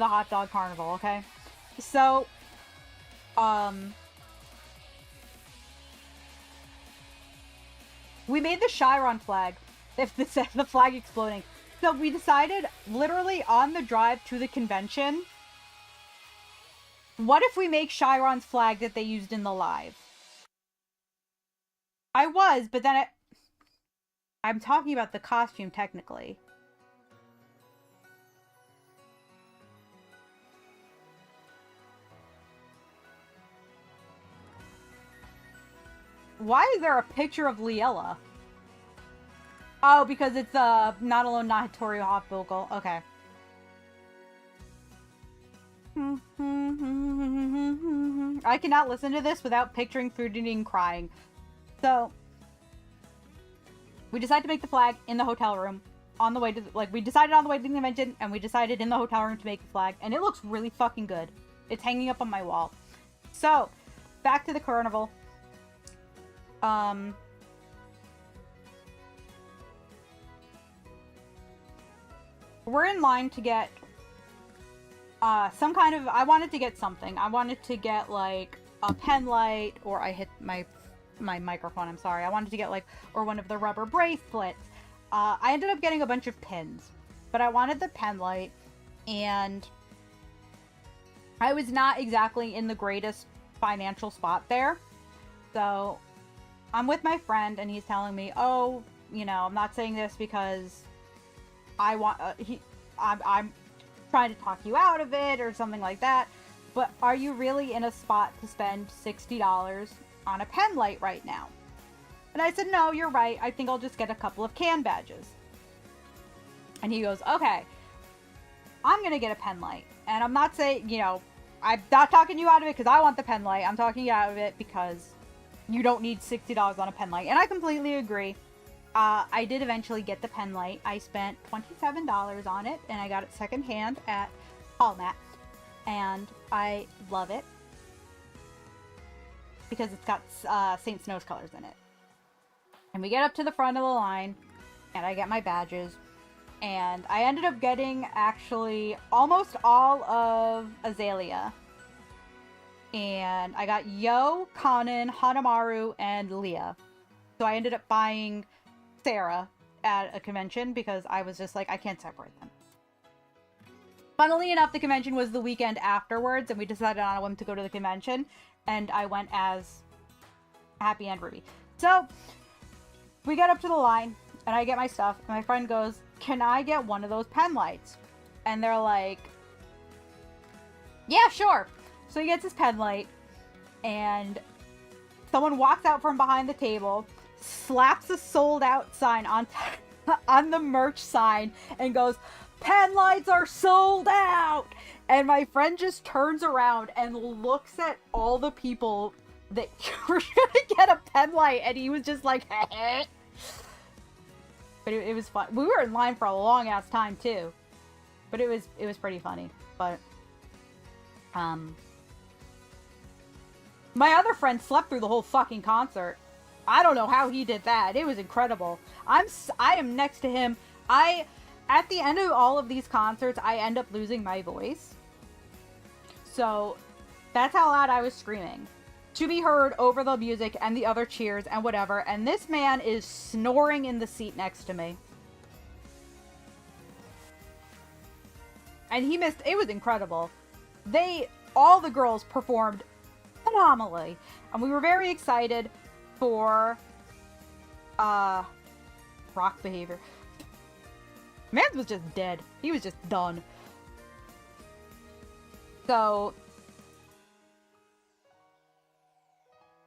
A: hot dog carnival, okay? So, we made the Chiron flag. If the flag exploding. So we decided, literally on the drive to the convention, what if we make Chiron's flag that they used in the live? I was, but then I'm talking about the costume, technically. Why is there a picture of Liella? Oh, because it's Not Alone, Not Hattori off vocal. Okay. I cannot listen to this without picturing Fujinin crying. So, we decided to make the flag in the hotel room on the way to, we decided on the way to the convention, and we decided in the hotel room to make the flag, and it looks really fucking good. It's hanging up on my wall. So, back to the carnival. We're in line to get some kind of... I wanted to get something. I wanted to get, like, a pen light, or I hit my microphone, I'm sorry. I wanted to get, like, or one of the rubber bracelets. I ended up getting a bunch of pins, but I wanted the pen light, and I was not exactly in the greatest financial spot there. So, I'm with my friend, and he's telling me, oh, you know, I'm not saying this because I want... I'm trying to talk you out of it or something like that, but are you really in a spot to spend $60 on a pen light right now? And I said, no, you're right. I think I'll just get a couple of can badges. And he goes, okay, I'm gonna get a pen light. And I'm not saying, you know, I'm not talking you out of it because I want the pen light. I'm talking you out of it because you don't need $60 on a pen light. And I completely agree. I did eventually get the pen light. I spent $27 on it, and I got it secondhand at Hallmat. And I love it because it's got Saint Snow's colors in it. And we get up to the front of the line, and I get my badges. And I ended up getting, actually, almost all of Azalea. And I got Yo, Kanan, Hanamaru, and Leah. So I ended up buying Sarah at a convention because I was just like, I can't separate them. Funnily enough, the convention was the weekend afterwards, and we decided on a whim to go to the convention, and I went as Happy End Ruby. So, we get up to the line, and I get my stuff, and my friend goes, can I get one of those pen lights? And they're like, yeah, sure. So he gets his pen light, and someone walks out from behind the table, slaps a sold out sign on on the merch sign, and goes, pen lights are sold out! And my friend just turns around and looks at all the people that were gonna get a pen light, and he was just like, heh. But it was fun. We were in line for a long ass time too. But it was pretty funny. But my other friend slept through the whole fucking concert. I don't know how he did that. It was incredible. I am next to him. At the end of all of these concerts, I end up losing my voice. So that's how loud I was screaming. To be heard over the music and the other cheers and whatever. And this man is snoring in the seat next to me. And he missed. It was incredible. All the girls performed phenomenally. And we were very excited for rock behavior. Man was just dead. He was just done. So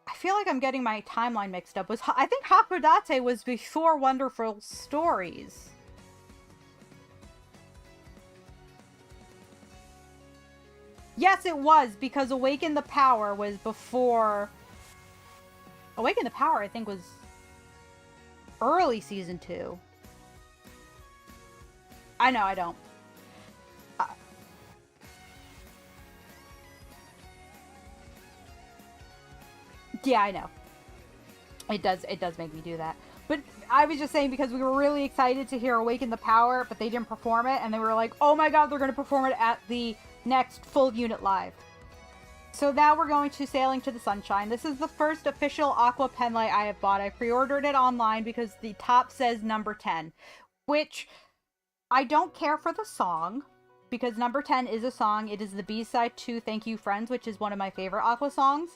A: I feel like I'm getting my timeline mixed up. I think Hakodate was before Wonderful Stories. Yes, it was, because Awaken the Power was before... Awaken the Power, I think, was early season 2. I know, I don't. Yeah, I know. It does make me do that. But I was just saying, because we were really excited to hear Awaken the Power, but they didn't perform it, and they were like, oh my god, they're going to perform it at the next full unit live. So now we're going to Sailing to the Sunshine. This is the first official Aqua penlight I have bought. I pre-ordered it online because the top says number 10, which I don't care for the song, because number 10 is a song. It is the B-side to Thank You Friends, which is one of my favorite Aqua songs.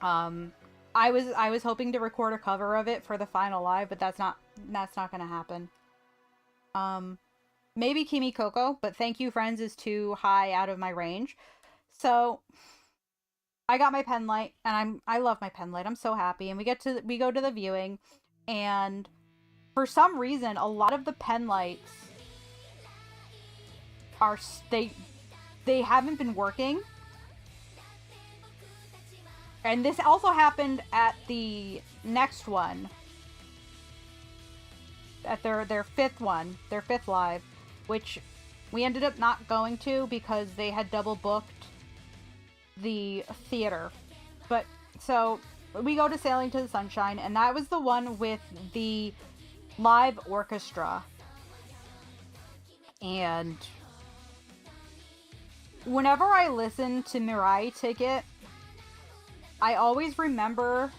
A: I was hoping to record a cover of it for the final live, but that's not gonna happen. Maybe Kimi Coco, but Thank You Friends is too high out of my range. So I got my pen light, and I love my pen light. I'm so happy. And we go to the viewing, and for some reason a lot of the pen lights are they haven't been working. And this also happened at the next one. At their fifth one. Their fifth live. Which we ended up not going to because they had double booked the theater. But, so, we go to Sailing to the Sunshine. And that was the one with the live orchestra. And whenever I listen to Mirai Ticket, I always remember,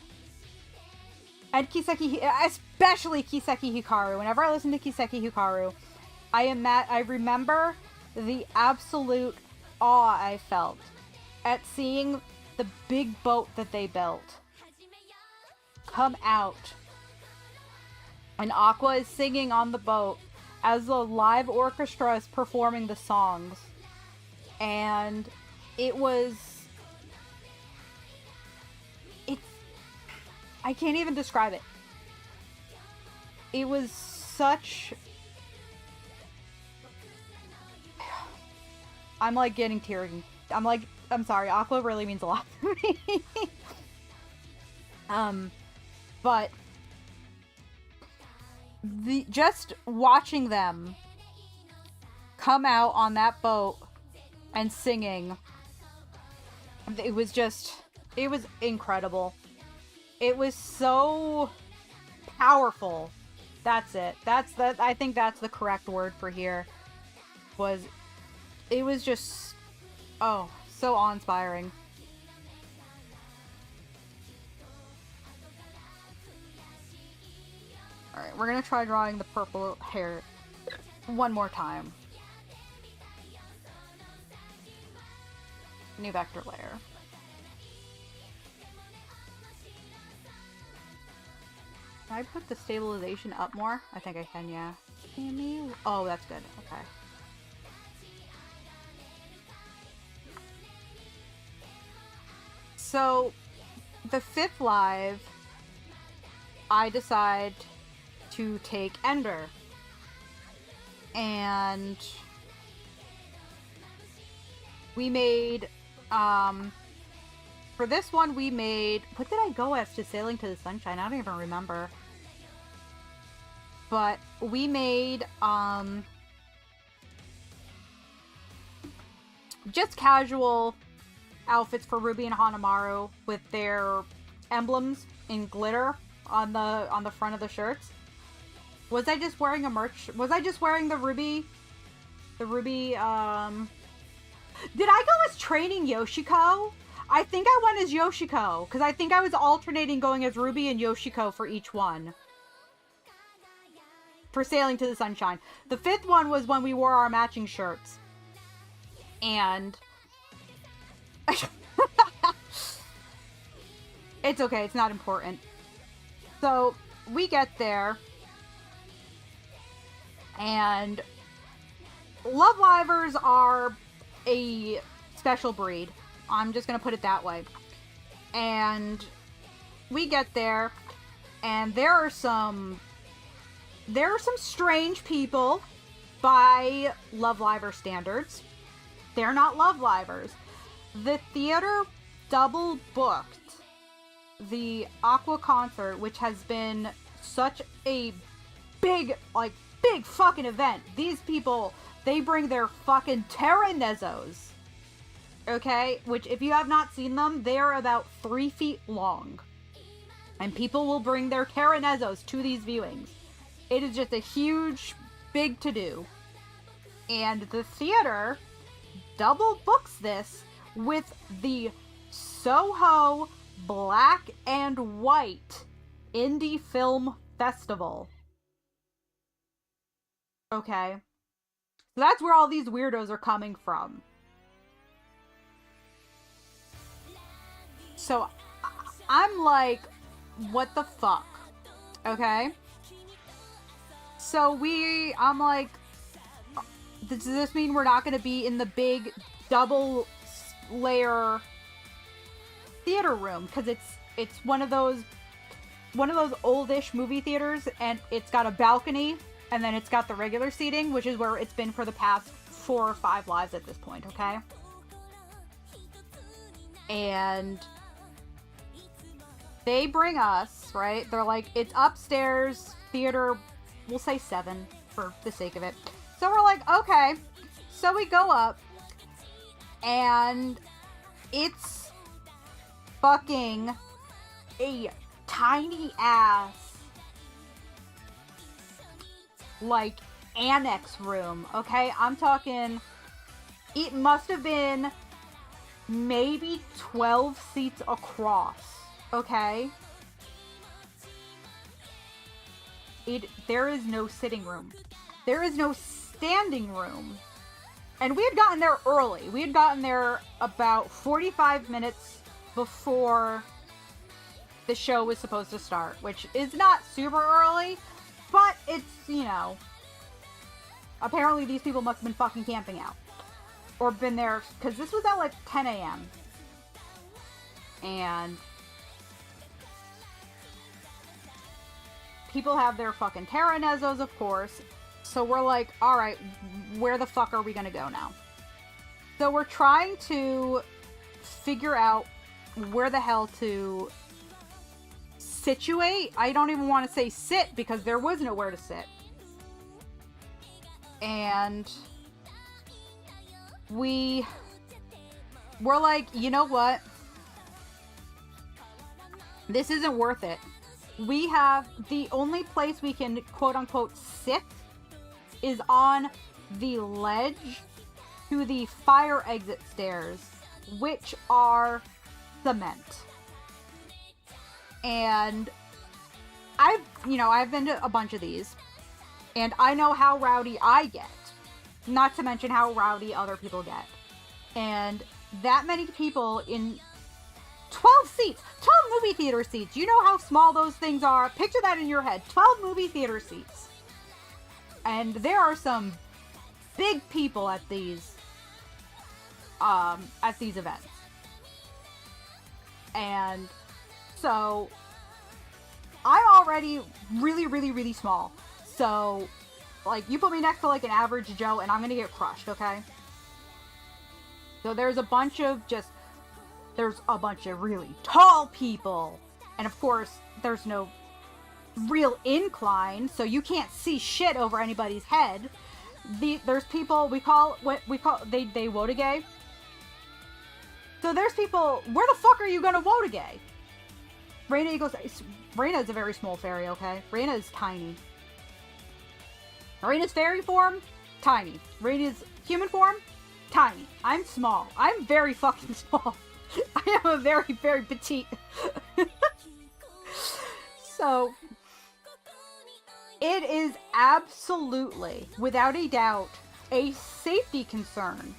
A: and Kiseki, especially Kiseki Hikaru. Whenever I listen to Kiseki Hikaru, I remember the absolute awe I felt at seeing the big boat that they built come out. And Aqua is singing on the boat as the live orchestra is performing the songs. And it was... I can't even describe it. It was such... I'm like getting teary. I'm sorry, Aqua really means a lot to me. But just watching them come out on that boat and singing, it was incredible. It was so powerful. That's it. I think that's the correct word for here. It was just, oh, so awe-inspiring. Alright, we're gonna try drawing the purple hair one more time. New vector layer. I put the stabilization up more? I think I can, yeah. Oh, that's good. Okay. So, the 5th live, I decide to take Ender. And we made, for this one we made, what did I go as to Sailing to the Sunshine? I don't even remember. But we made, just casual outfits for Ruby and Hanamaru with their emblems in glitter on the front of the shirts. Was I just wearing a merch? Was I just wearing the Ruby, did I go as training Yoshiko? I think I went as Yoshiko, because I think I was alternating going as Ruby and Yoshiko for each one. For Sailing to the Sunshine. The 5th one was when we wore our matching shirts. And it's okay, it's not important. So, we get there, and Love Livers are a special breed. I'm just gonna put it that way. And we get there, and there are some strange people by Love Liver standards. They're not Love Livers. The theater double booked the Aqua concert, which has been such a big fucking event. These people, they bring their fucking Terranezos. Okay? Which, if you have not seen them, they are about 3 feet long. And people will bring their Terranezos to these viewings. It is just a huge, big to-do. And the theater double books this with the Soho Black and White Indie Film Festival. Okay. So that's where all these weirdos are coming from. So I'm like, what the fuck? Okay? So I'm like, does this mean we're not going to be in the big double layer theater room? Because it's one of those oldish movie theaters, and it's got a balcony, and then it's got the regular seating, which is where it's been for the past 4 or 5 lives at this point, okay? And they bring us, right? They're like, it's upstairs, theater, we'll say 7 for the sake of it. So we're like, okay. So we go up, and it's fucking a tiny ass, like, annex room, okay? I'm talking, it must have been maybe 12 seats across, okay? There is no sitting room. There is no standing room. And we had gotten there early. We had gotten there about 45 minutes before the show was supposed to start, which is not super early, but it's, you know, apparently these people must have been fucking camping out. Or been there, because this was at like 10 a.m. And people have their fucking Terranezos, of course. So we're like, alright, where the fuck are we gonna go now? So we're trying to figure out where the hell to situate. I don't even want to say sit, because there was nowhere to sit. And we're like, you know what? This isn't worth it. We have the only place we can quote unquote sit is on the ledge to the fire exit stairs, which are cement. And I've been to a bunch of these, and I know how rowdy I get, not to mention how rowdy other people get. And that many people in 12 seats. 12 movie theater seats. You know how small those things are? Picture that in your head. 12 movie theater seats. And there are some big people at these events. And so I'm already really, really, really small. So, like, you put me next to, like, an average Joe, and I'm gonna get crushed, okay? So there's a bunch of really tall people. And, of course, there's no real incline, so you can't see shit over anybody's head. There's people, they Wotage. So there's people, where the fuck are you gonna Wotage? Reina is a very small fairy, okay? Reina is tiny. Reina's fairy form, tiny. Reina's human form, tiny. I'm small. I'm very fucking small. I am a very, very petite. So, it is absolutely, without a doubt, a safety concern.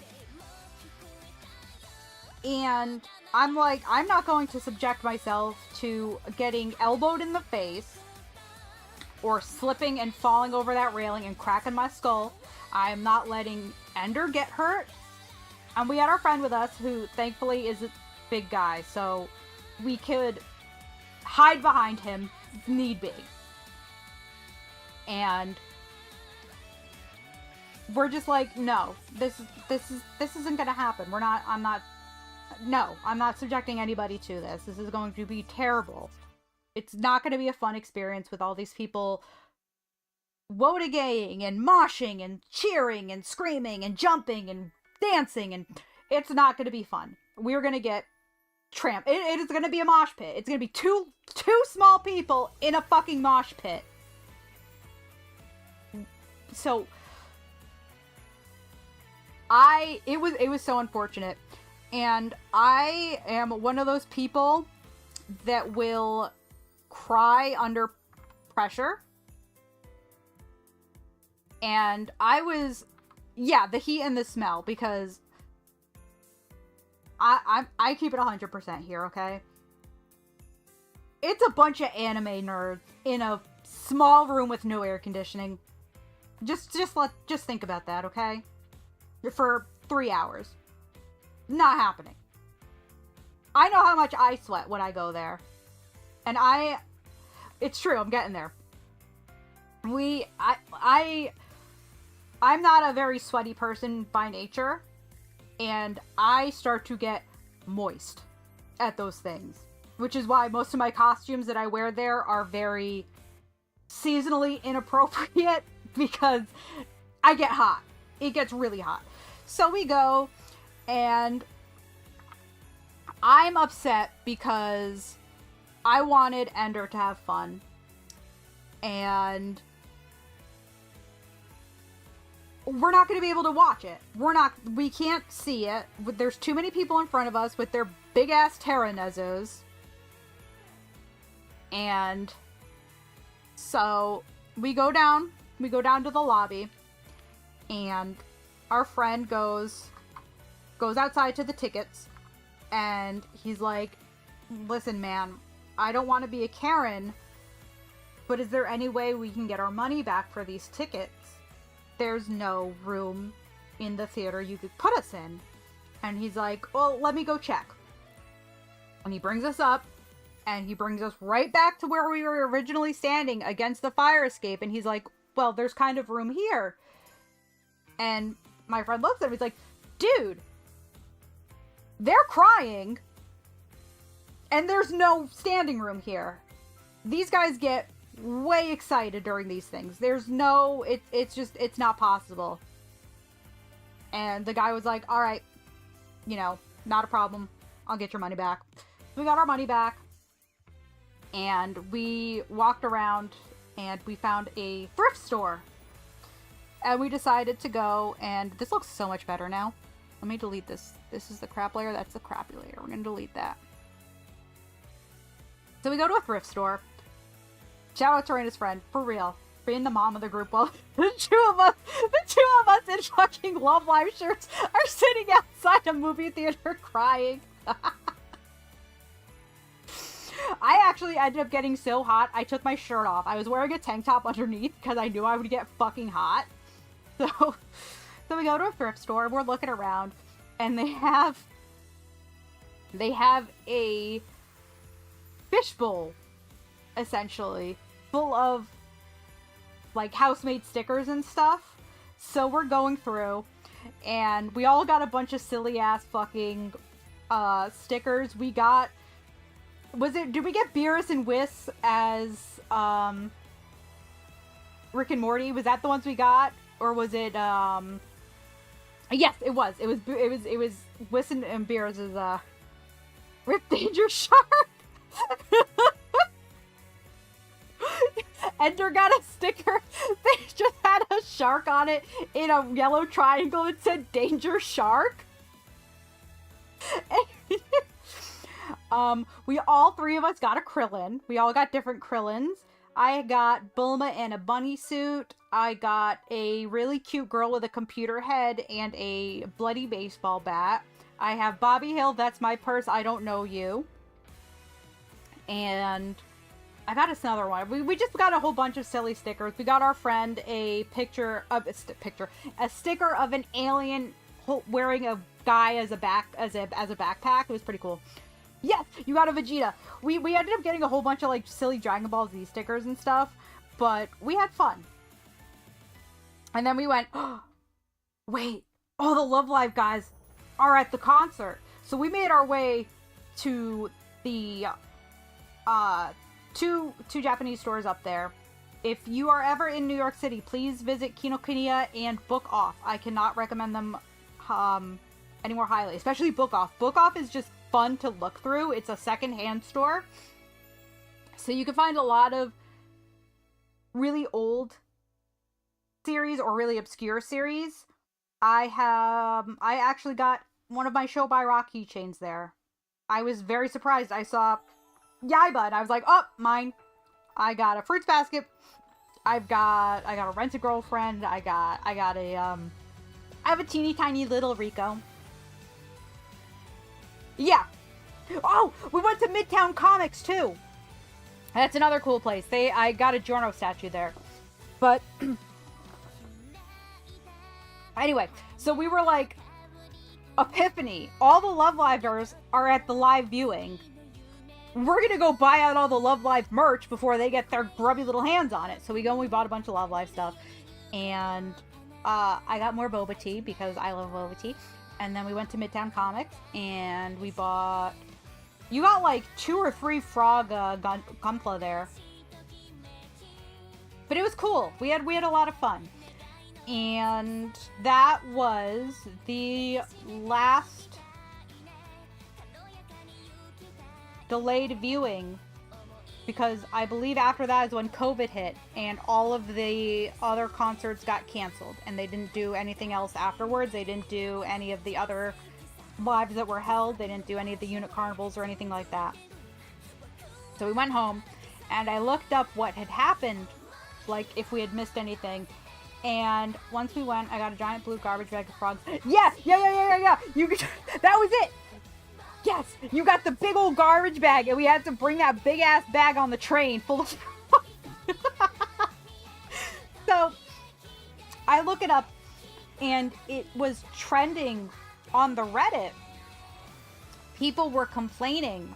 A: And I'm like, I'm not going to subject myself to getting elbowed in the face or slipping and falling over that railing and cracking my skull. I am not letting Ender get hurt. And we had our friend with us who thankfully is a big guy, so we could hide behind him if need be. And we're just like, no, this isn't gonna happen. I'm not subjecting anybody to this. This is going to be terrible. It's not going to be a fun experience with all these people wodagaying and moshing and cheering and screaming and jumping and dancing, and it's not going to be fun. We're going to get tramp. It is going to be a mosh pit. It's going to be two small people in a fucking mosh pit. So it was so unfortunate. And I am one of those people that will cry under pressure. And I was, the heat and the smell, because I keep it 100% here, okay? It's a bunch of anime nerds in a small room with no air conditioning. Just think about that, okay? For 3 hours. Not happening. I know how much I sweat when I go there. And it's true, I'm getting there. I'm not a very sweaty person by nature, and I start to get moist at those things, which is why most of my costumes that I wear there are very seasonally inappropriate, because I get hot. It gets really hot. So we go, and I'm upset because I wanted Ender to have fun. And we're not going to be able to watch it. We can't see it. There's too many people in front of us with their big ass Terranezos. And so we go down to the lobby, and our friend goes outside to the tickets, and he's like, listen, man, I don't want to be a Karen, but is there any way we can get our money back for these tickets? There's no room in the theater you could put us in. And he's like, well, let me go check. And he brings us up, and he brings us right back to where we were originally standing against the fire escape, and he's like, well, there's kind of room here. And my friend looks at him, he's like, dude, they're crying, and there's no standing room here. These guys get way excited during these things. There's no, it's not possible. And the guy was like, all right, not a problem. I'll get your money back. We got our money back, and we walked around, and we found a thrift store. And we decided to go, and this looks so much better now. Let me delete this. This is the crap layer. That's the crappy layer. We're going to delete that. So we go to a thrift store. Shout out to Raina's friend, for real. Being the mom of the group. Well, the two of us in fucking Love Live shirts are sitting outside a movie theater crying. I actually ended up getting so hot, I took my shirt off. I was wearing a tank top underneath because I knew I would get fucking hot. So we go to a thrift store, we're looking around, and they have a fishbowl, essentially, full of, like, house-made stickers and stuff. So we're going through, and we all got a bunch of silly-ass fucking stickers. We got... did we get Beerus and Whis as, Rick and Morty? Was that the ones we got? Or was it, yes, it was. It was Whis and Beerus as, Rip Danger Shark! Ender got a sticker. They just had a shark on it in a yellow triangle. It said Danger Shark. We all three of us got a Krillin. We all got different Krillins. I got Bulma in a bunny suit. I got a really cute girl with a computer head and a bloody baseball bat. I have Bobby Hill, that's my purse, I don't know you. And I got us another one. We just got a whole bunch of silly stickers. We got our friend a sticker of an alien wearing a guy as a backpack. It was pretty cool. Yes, you got a Vegeta. We ended up getting a whole bunch of like silly Dragon Ball Z stickers and stuff, but we had fun. And then we went, oh, wait, all the Love Live guys are at the concert. So we made our way to the two Japanese stores up there. If you are ever in New York City, please visit Kinokuniya and Book Off. I cannot recommend them any more highly, especially Book Off. Book Off is just fun to look through. It's a secondhand store, so you can find a lot of really old series or really obscure series. I actually got one of my Show by Rock keychains there. I was very surprised. I saw Yaiba and I was like, oh, mine. I got a Fruits Basket. I got a Rent a Girlfriend. I have a teeny tiny little Rico. Yeah. Oh, we went to Midtown Comics too. That's another cool place. I got a Giorno statue there. But anyway, so we were like, Epiphany. All the Love Livers are at the live viewing. We're gonna go buy out all the Love Live merch before they get their grubby little hands on it. So we go and we bought a bunch of Love Live stuff. And I got more boba tea because I love boba tea. And then we went to Midtown Comics and we bought... You got like 2 or 3 frog Gunpla there. But it was cool. We had a lot of fun. And that was the last delayed viewing, because I believe after that is when COVID hit and all of the other concerts got canceled and they didn't do anything else afterwards. They didn't do any of the other lives that were held. They didn't do any of the unit carnivals or anything like that. So we went home and I looked up what had happened, like if we had missed anything. And once we went, I got a giant blue garbage bag of frogs. Yes! Yeah. That was it! Yes! You got the big old garbage bag, and we had to bring that big-ass bag on the train full of frogs. So, I look it up, and it was trending on the Reddit. People were complaining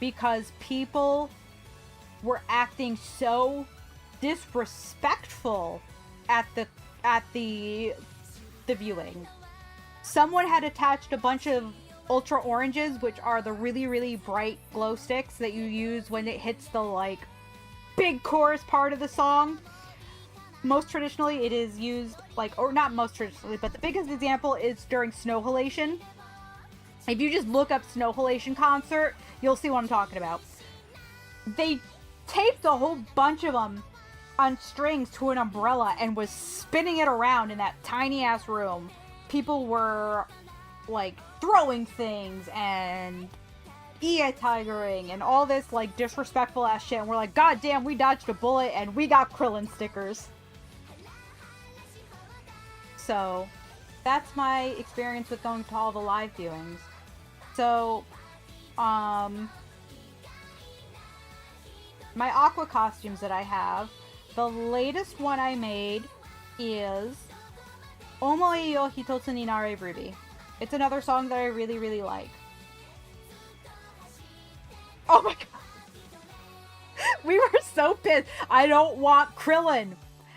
A: because people were acting so disrespectful at the viewing. Someone had attached a bunch of ultra oranges, which are the really, really bright glow sticks that you use when it hits the like big chorus part of the song. Most traditionally it is used like, or not most traditionally, but the biggest example is during Snow Halation. If you just look up Snow Halation concert, you'll see what I'm talking about. They taped a whole bunch of them on strings to an umbrella and was spinning it around in that tiny ass room. People were like throwing things and tigering and all this like disrespectful ass shit, and we're like, god damn, we dodged a bullet and we got Krillin stickers. So that's my experience with going to all the live viewings. So my Aqua costumes that I have, the latest one I made is Omoi yo Hitotsu ni Nare Ruby. It's another song that I really, really like. Oh my god. We were so pissed. I don't want Krillin.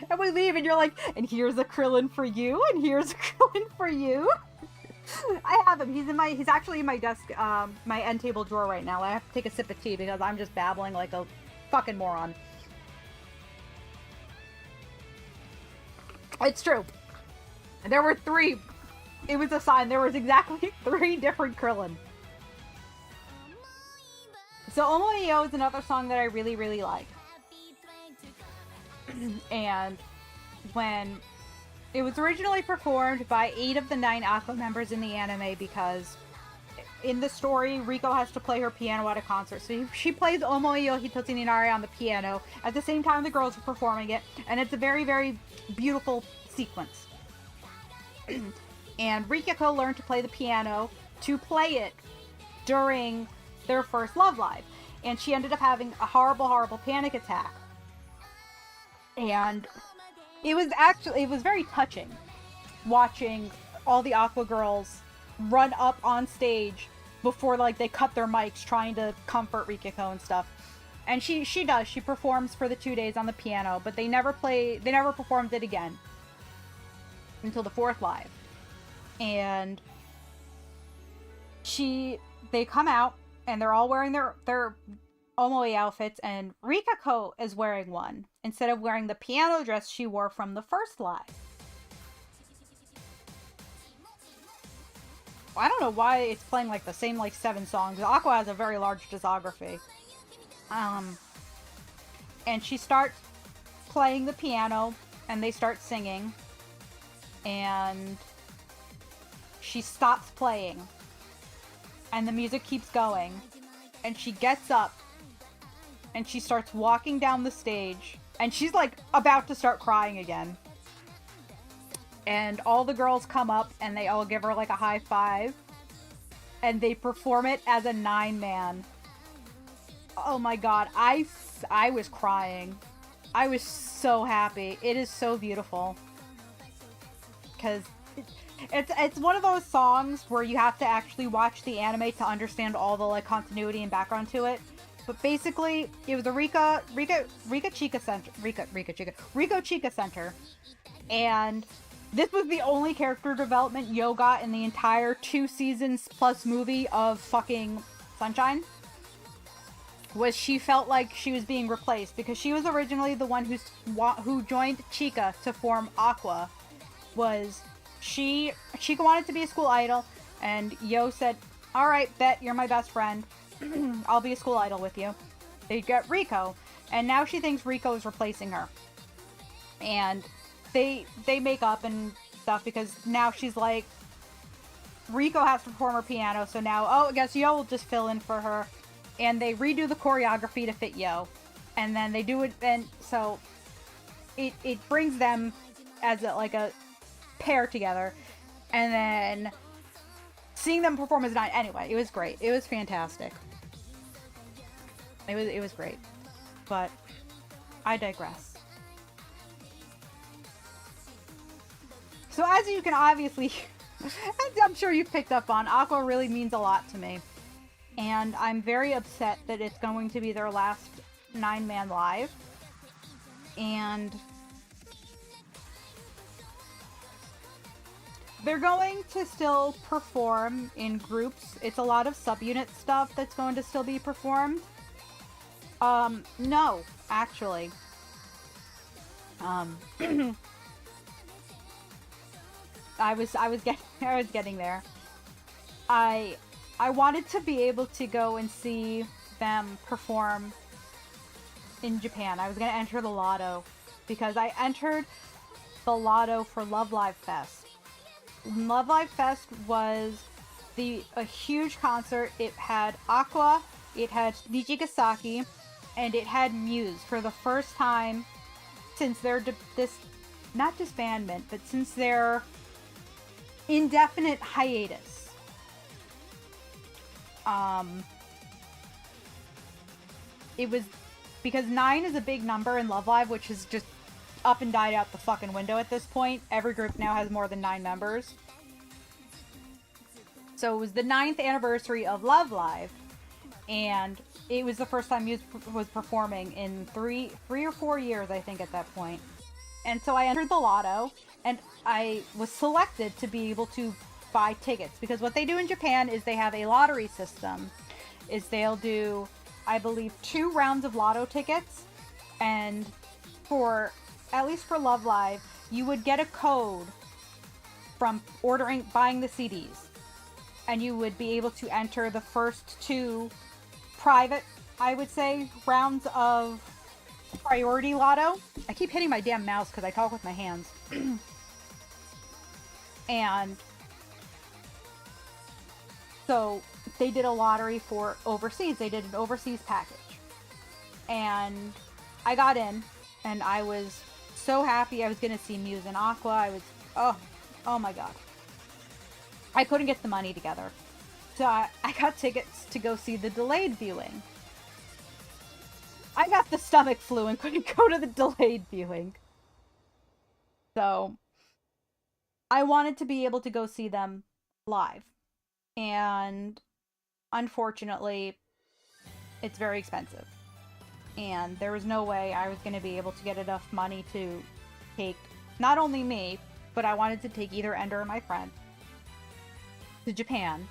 A: And we leave and you're like, and here's a Krillin for you, and here's a Krillin for you. I have him. He's actually in my desk, my end table drawer right now. I have to take a sip of tea because I'm just babbling like a fucking moron. It's true. There were 3. It was a sign. There was exactly 3 different Krillin. So Omoyo is another song that I really, really like. And when it was originally performed by 8 of the 9 Aqua members in the anime, because in the story, Riko has to play her piano at a concert. So she plays Omoyo Hitotsu ni Nare on the piano at the same time the girls are performing it. And it's a very, very beautiful sequence. And Rikako learned to play the piano to play it during their first Love Live. And she ended up having a horrible, horrible panic attack. And it was very touching watching all the Aqua girls run up on stage before like they cut their mics trying to comfort Rikako and stuff. And she performs for the 2 days on the piano, but they never performed it again until the 4th Live. And they come out and they're all wearing their Omoi outfits, and Rikako is wearing one instead of wearing the piano dress she wore from the first live. I don't know why it's playing like the same like 7 songs. Aqua has a very large discography. And she starts playing the piano and they start singing, and she stops playing and the music keeps going, and she gets up and she starts walking down the stage, and she's like about to start crying again. And all the girls come up and they all give her like a high five, and they perform it as a 9-man. Oh my god, I was crying. I was so happy. It is so beautiful. Because it's one of those songs where you have to actually watch the anime to understand all the like continuity and background to it. But basically, it was a Riko Chika Center. And this was the only character development Yo got in the entire 2 seasons plus movie of fucking Sunshine. Was she felt like she was being replaced, because she was originally the one who joined Chika to form Aqua. Chika wanted to be a school idol, and Yo said, "Alright, bet, you're my best friend. I'll be a school idol with you." They get Riko, and now she thinks Riko is replacing her. And they make up and stuff, because now she's like, Riko has to perform her piano, so now, I guess Yo will just fill in for her. And they redo the choreography to fit Yo. And then they do it, and so it brings them as a pair together. And then seeing them perform as a 9, anyway, it was great. It was fantastic. It was great. But I digress. So as you can obviously, as I'm sure you've picked up on, Aqua really means a lot to me. And I'm very upset that it's going to be their last 9-man live. And they're going to still perform in groups. It's a lot of subunit stuff that's going to still be performed. No, actually. I was getting there. I wanted to be able to go and see them perform in Japan. I was going to enter the lotto, because I entered the lotto for Love Live Fest. Love Live Fest was a huge concert. It had Aqua, it had Nijigasaki, and it had Muse for the first time since their not disbandment, but since their indefinite hiatus. It was because 9 is a big number in Love Live, which is just up and died out the fucking window at this point. Every group now has more than 9 members. So it was the 9th anniversary of Love Live, and it was the first time Muse was performing in three or 4 years, I think, at that point. And so I entered the lotto, and I was selected to be able to buy tickets, because what they do in Japan is they have a lottery system. Is they'll do, I believe, 2 rounds of lotto tickets, and for, at least for Love Live, you would get a code from buying the CDs, and you would be able to enter the first 2 private, I would say, rounds of priority lotto. I keep hitting my damn mouse because I talk with my hands. And so they did a lottery for overseas. They did an overseas package. And I got in, and I was so happy I was going to see Muse and Aqua. I was, oh my god. I couldn't get the money together. So I got tickets to go see the delayed viewing. I got the stomach flu and couldn't go to the delayed viewing. So I wanted to be able to go see them live. And unfortunately, it's very expensive. And there was no way I was going to be able to get enough money to take not only me, but I wanted to take either Ender or my friend to Japan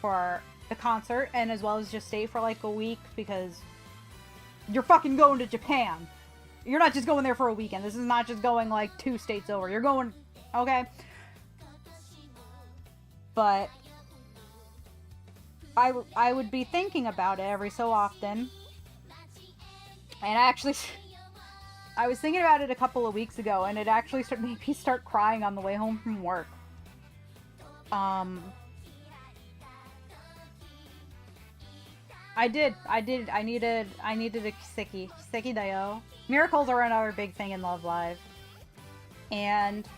A: for the concert, and as well as just stay for like a week, because you're fucking going to Japan. You're not just going there for a weekend. This is not just going like 2 states over. You're going, okay? But I would be thinking about it every so often. And actually, I was thinking about it a couple of weeks ago, and it actually made me start crying on the way home from work. I did. I needed a Kiseki. Kiseki Dayo. Miracles are another big thing in Love Live. And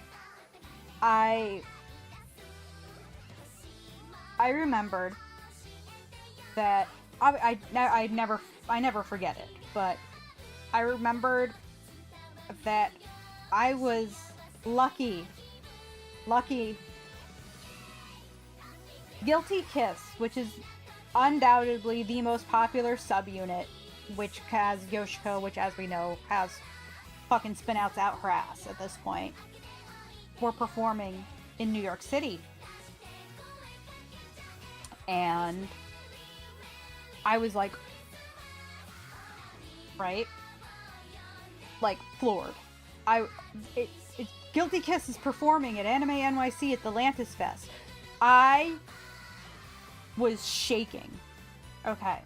A: I remembered that I never forget it, but I remembered that I was lucky. Guilty Kiss, which is undoubtedly the most popular subunit, which has Yoshiko, which, as we know, has fucking spinouts out her ass at this point, were performing in New York City. And I was like, right? Like, floored. Guilty Kiss is performing at Anime NYC at the Lantis Fest. I was shaking. Okay.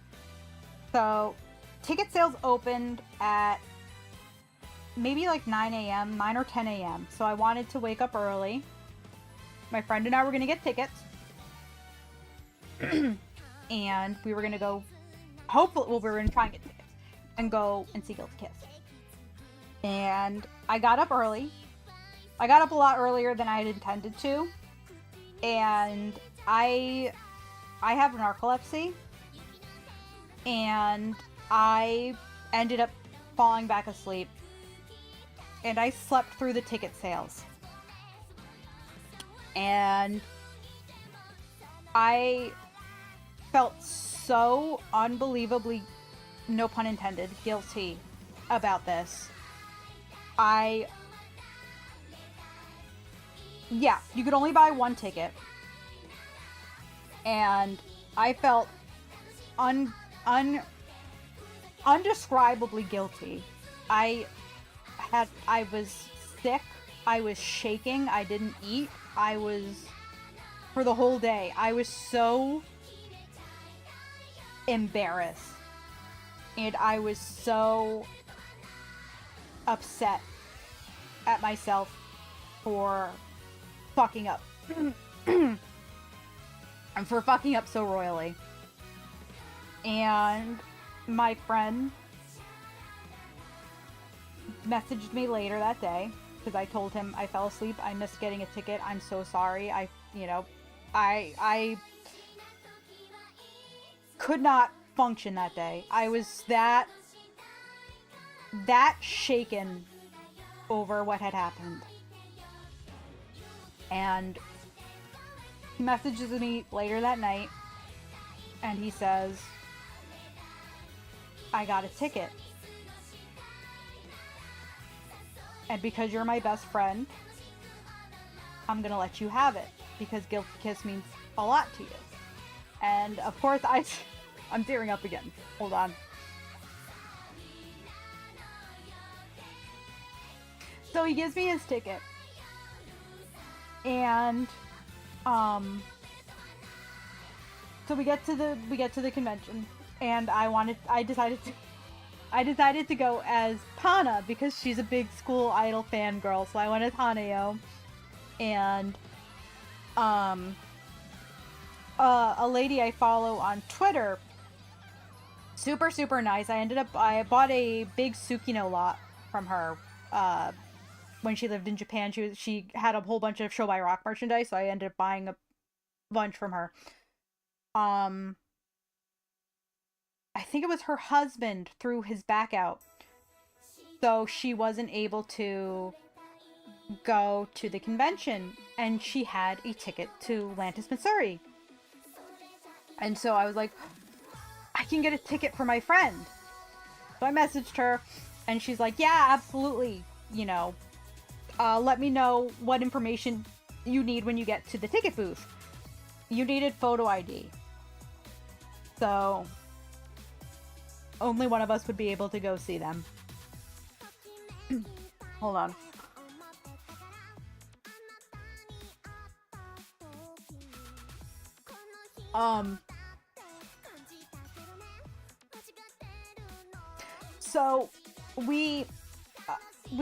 A: So, ticket sales opened at maybe like 9 a.m., 9 or 10 a.m. So I wanted to wake up early. My friend and I were going to get tickets. And we were going to go, hopefully, well, we were going to try and get tickets and go and see Guilty Kiss. And I got up early. I got up a lot earlier than I had intended to. And I have narcolepsy, and I ended up falling back asleep, and I slept through the ticket sales. And I felt so unbelievably, no pun intended, guilty about this. Yeah, you could only buy 1 ticket. And I felt undescribably guilty. I was sick. I was shaking. I didn't eat. For the whole day, I was so embarrassed. And I was so upset at myself for fucking up. And for fucking up so royally. And my friend messaged me later that day, because I told him I fell asleep, I missed getting a ticket, I'm so sorry. I could not function that day. I was that that shaken over what had happened. And he messages me later that night and he says, I got a ticket. And because you're my best friend, I'm gonna let you have it because Guilty Kiss means a lot to you. And of course, I'm tearing up again. Hold on. So he gives me his ticket, and so we get to the convention, and I decided to go as Pana because she's a big School Idol fangirl. So I went as Haneo, and a lady I follow on Twitter, super super nice. I bought a big Sukino lot from her when she lived in Japan. She had a whole bunch of Show by Rock merchandise, so I ended up buying a bunch from her. Um I think it was her husband threw his back out, so she wasn't able to go to the convention, and she had a ticket to Lantis, Missouri. And so I was like, I can get a ticket for my friend. So I messaged her, and she's like, yeah, absolutely. Let me know what information you need when you get to the ticket booth. You needed photo ID. So only one of us would be able to go see them. Hold on. So we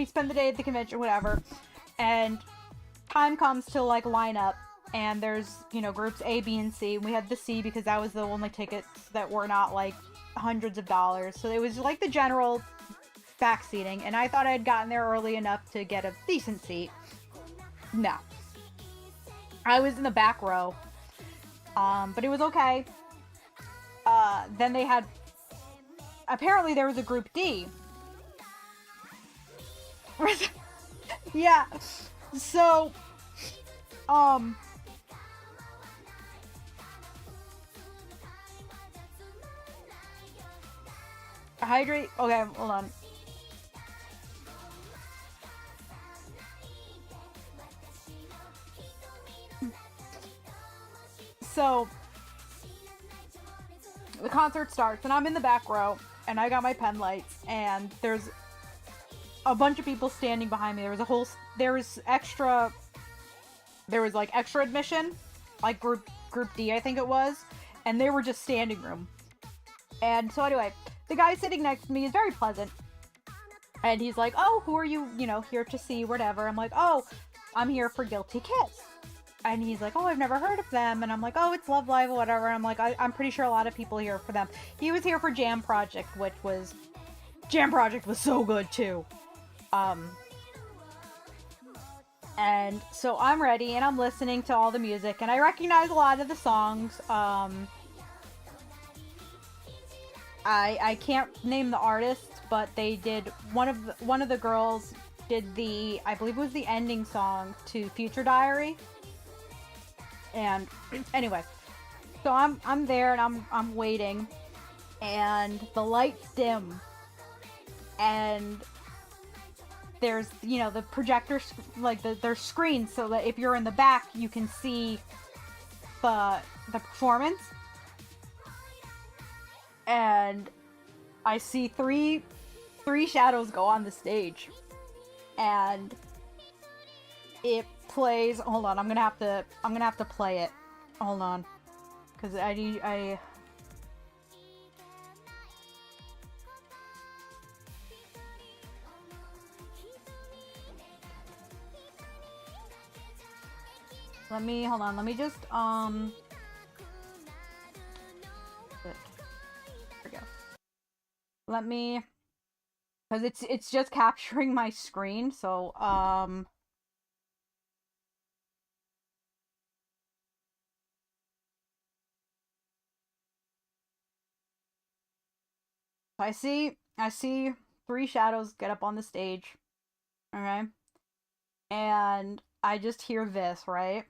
A: spend the day at the convention, whatever, and time comes to like line up, and there's groups A, B, and C. We had the C because that was the only tickets that were not like hundreds of dollars, so it was like the general back seating, and I thought I had gotten there early enough to get a decent seat. No, I was in the back row, but it was okay. Then they had, apparently there was a group D. Yeah, so hydrate. Okay, hold on. So the concert starts, and I'm in the back row, and I got my pen lights, and there's a bunch of people standing behind me. There was like extra admission, like group D, I think it was, and they were just standing room. And so anyway, the guy sitting next to me is very pleasant, and he's like, "Oh, who are you? Here to see, whatever." I'm like, "Oh, I'm here for Guilty Kiss." And he's like, "Oh, I've never heard of them." And I'm like, "Oh, it's Love Live or whatever." And I'm like, I'm pretty sure a lot of people here for them. He was here for Jam Project, Jam Project was so good too. And so I'm ready, and I'm listening to all the music, and I recognize a lot of the songs. I can't name the artists, but they did one of the girls did I believe it was the ending song to Future Diary. And anyway, so I'm there, and I'm waiting, and the lights dim, and there's the projector, like there's screens, so that if you're in the back you can see the performance. And I see three shadows go on the stage, and it plays. Hold on, I'm gonna have to play it. Hold on, because I hold on. Let me just there we go. Let me, because it's just capturing my screen. So I see three shadows get up on the stage. Okay. And I just hear this, right?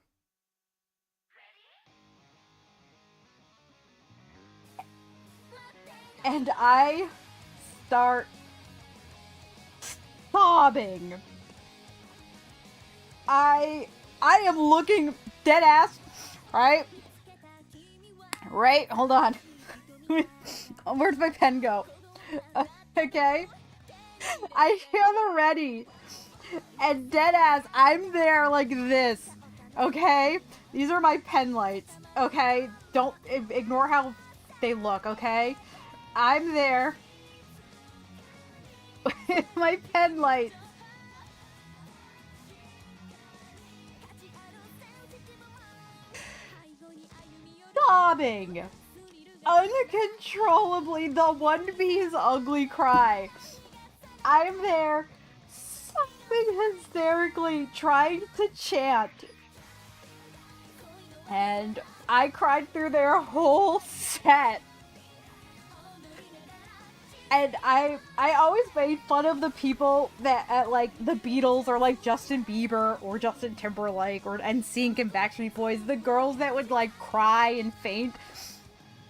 A: And I start sobbing. I I am looking dead ass, right? Right? Hold on. Where'd my pen go? Okay. I have it ready. And dead ass, I'm there like this. Okay? These are my pen lights. Okay? Don't ignore how they look, okay? I'm there with my pen lights. Sobbing uncontrollably the One Piece ugly cry. I'm there sobbing hysterically, trying to chant. And I cried through their whole set. And I always made fun of the people that at like the Beatles or like Justin Bieber or Justin Timberlake or NSYNC and Backstreet Boys, the girls that would like cry and faint.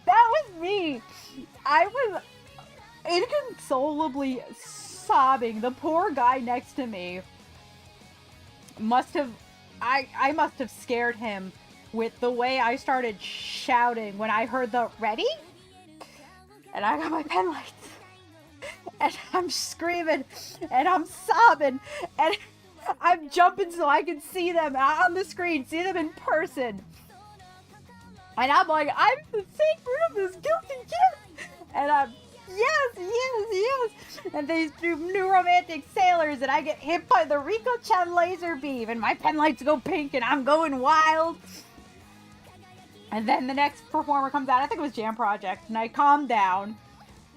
A: That was me. I was inconsolably sobbing. The poor guy next to me must have I must have scared him with the way I started shouting when I heard the ready? And I got my pen lights. And I'm screaming and I'm sobbing and I'm jumping so I can see them on the screen, see them in person. And I'm like, I'm the savior of this guilty kid. And I'm, yes. And they do new romantic sailors and I get hit by the Rico-chan laser beam and my pen lights go pink and I'm going wild. And then the next performer comes out, I think it was Jam Project, and I calm down.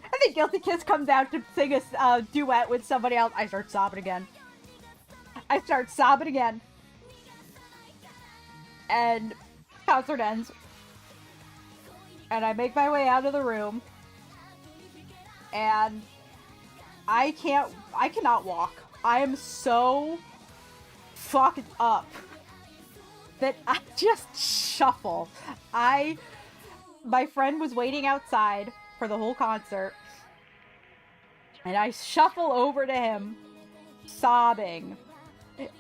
A: And the Guilty Kiss comes out to sing a duet with somebody else. I start sobbing again. And concert ends. And I make my way out of the room. And I cannot walk. I am so fucked up that I just shuffle. My friend was waiting outside for the whole concert. And I shuffle over to him, sobbing.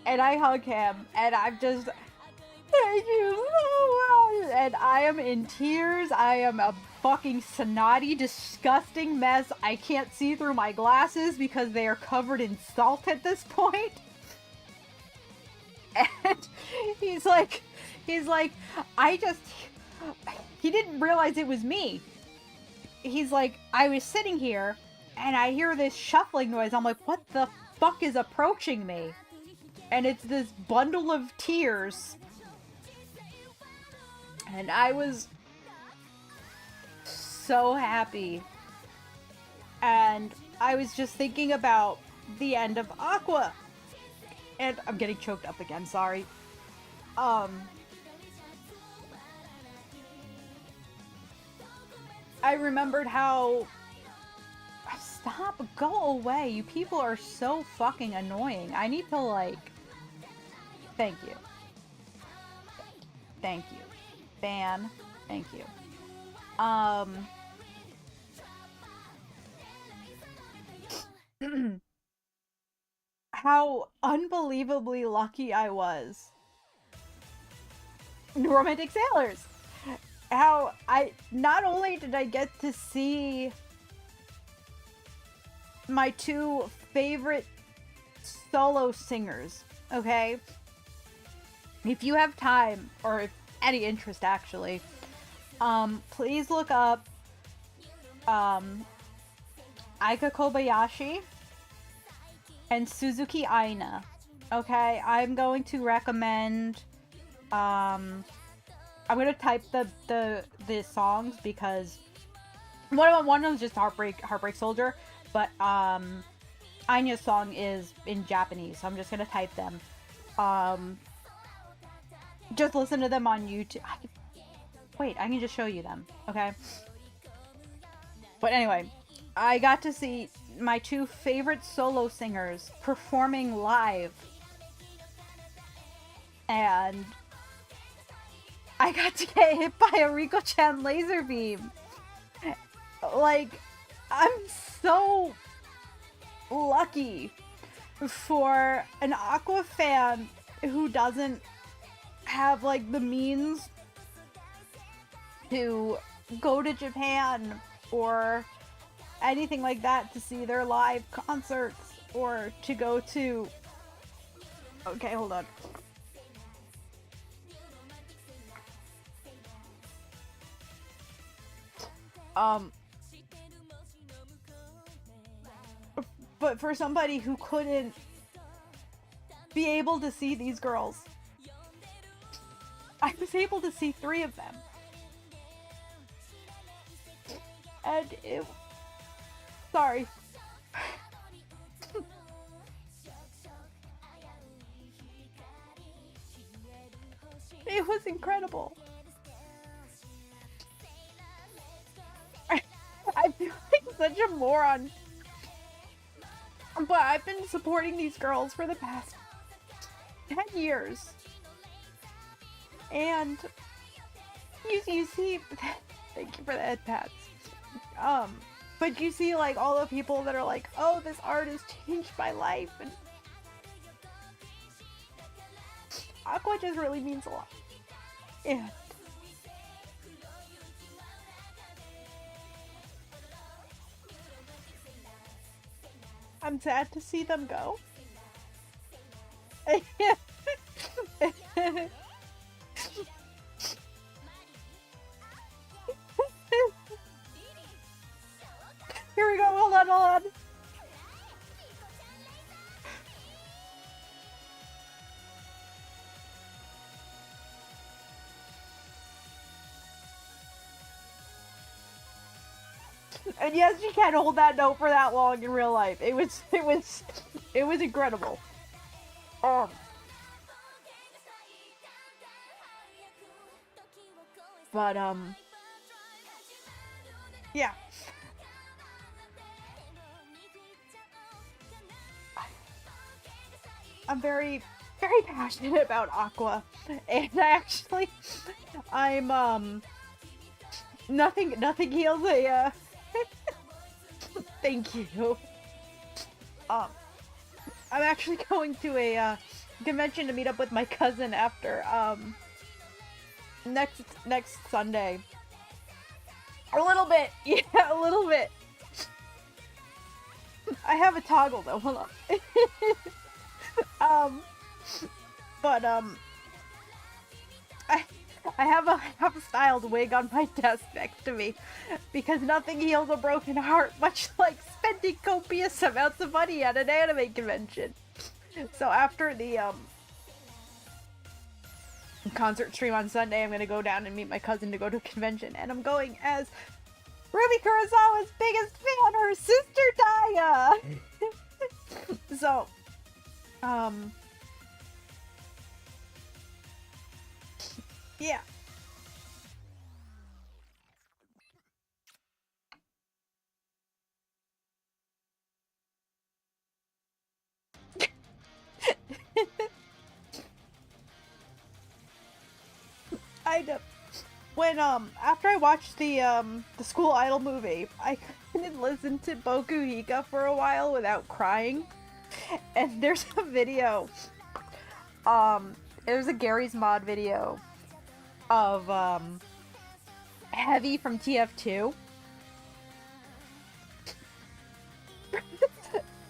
A: And I hug him, and I'm just, thank you so much. And I am in tears. I am a fucking snotty, disgusting mess. I can't see through my glasses because they are covered in salt at this point. And he's like, he didn't realize it was me. He's like, I was sitting here and I hear this shuffling noise. I'm like, what the fuck is approaching me? And it's this bundle of tears. And I was so happy. And I was just thinking about the end of Aqua. And I'm getting choked up again, sorry. I remembered how... Stop, go away. You people are so fucking annoying. I need to, like... Thank you. Thank you. Ban. Thank you. How unbelievably lucky I was. New Romantic Sailors! How not only did I get to see my two favorite solo singers, okay? If you have time, or if any interest actually, please look up Aika Kobayashi and Suzuki Aina. Okay, I'm going to recommend, I'm gonna type the songs because one of them is just Heartbreak Soldier, but Aina's song is in Japanese, so I'm just gonna type them. Just listen to them on YouTube. Wait, I can just show you them, okay? But anyway, I got to see my two favorite solo singers performing live. And I got to get hit by a Riko-chan laser beam. Like, I'm so lucky for an Aqua fan who doesn't have, like, the means to go to Japan or anything like that to see their live concerts or to go to... Okay, hold on. But for somebody who couldn't be able to see these girls, I was able to see 3 of them. And it... Sorry. It was incredible. I feel like such a moron. But I've been supporting these girls for the past 10 years. And you see, thank you for the head pats. But you see, like, all the people that are like, oh, this art has changed my life, and Aqua just really means a lot. And I'm sad to see them go. Here we go, hold on, hold on. And yes, you can't hold that note for that long in real life. It was incredible. But yeah. I'm very, very passionate about Aqua, and I'm nothing heals a thank you. I'm actually going to a convention to meet up with my cousin after next Sunday. A little bit, yeah, a little bit. I have a toggle though. Hold on. But I have a styled wig on my desk next to me because nothing heals a broken heart, much like spending copious amounts of money at an anime convention. So after the concert stream on Sunday, I'm gonna go down and meet my cousin to go to a convention, and I'm going as Ruby Kurosawa's biggest fan, her sister Daya. So, yeah. When after I watched the School Idol movie, I couldn't listen to Boku Hika for a while without crying. And there's a video, there's a Gary's Mod video of Heavy from TF2.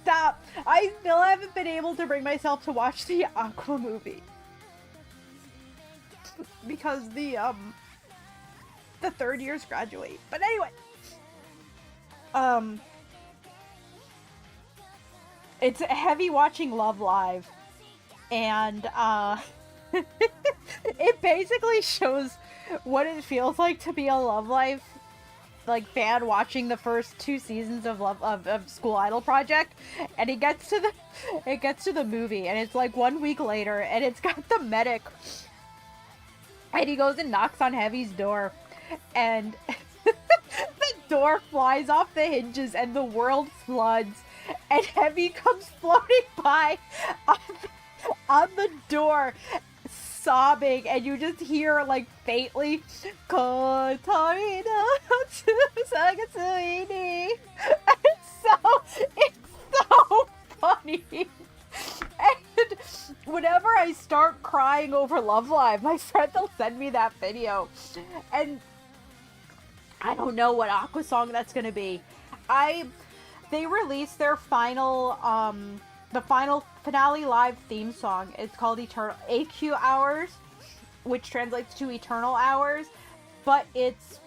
A: Stop! I still haven't been able to bring myself to watch the Aqua movie. Because the third years graduate. But anyway. It's Heavy watching Love Live. And, it basically shows what it feels like to be a Love Live, like, fan watching the first 2 seasons of School Idol Project. And it gets to the movie, and it's like 1 week later, and it's got the medic. And he goes and knocks on Heavy's door. And the door flies off the hinges and the world floods, and Hemi comes floating by on the door, sobbing, and you just hear like faintly, "Kotorino Sagatsui." It's so funny. And whenever I start crying over Love Live, my friend will send me that video, and I don't know what Aqua song that's gonna be. They released their final the final finale live theme song. It's called Eternal AQ Hours, which translates to Eternal Hours, but it's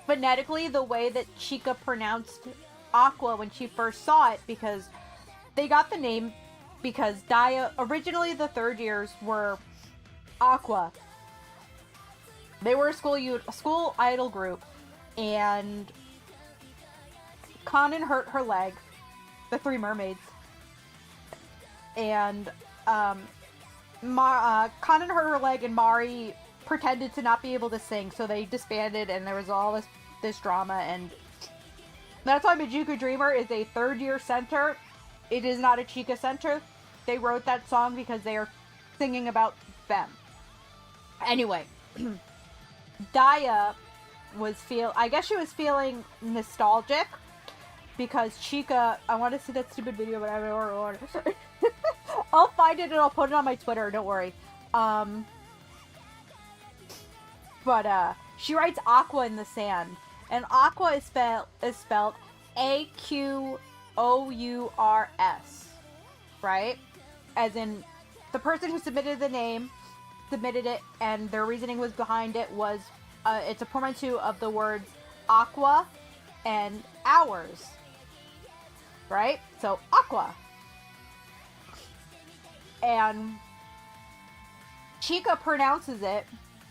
A: phonetically the way that Chica pronounced Aqua when she first saw it, because they got the name because originally the third years were Aqua. They were a school idol group, and Kanan hurt her leg, the Three Mermaids, and Kanan hurt her leg, and Mari pretended to not be able to sing, so they disbanded, and there was all this drama, and that's why Majuku Dreamer is a third-year center. It is not a Chica center. They wrote that song because they are singing about them. Anyway, Daya I guess she was feeling nostalgic because Chica, I want to see that stupid video, but I don't know. I'll find it and I'll put it on my Twitter, don't worry. But she writes Aqua in the sand, and Aqua is spelled AQOURS, right? As in, the person who submitted it, and their reasoning was behind it was, it's a portmanteau of the words aqua and hours, right? So, Aqua. And Chica pronounces it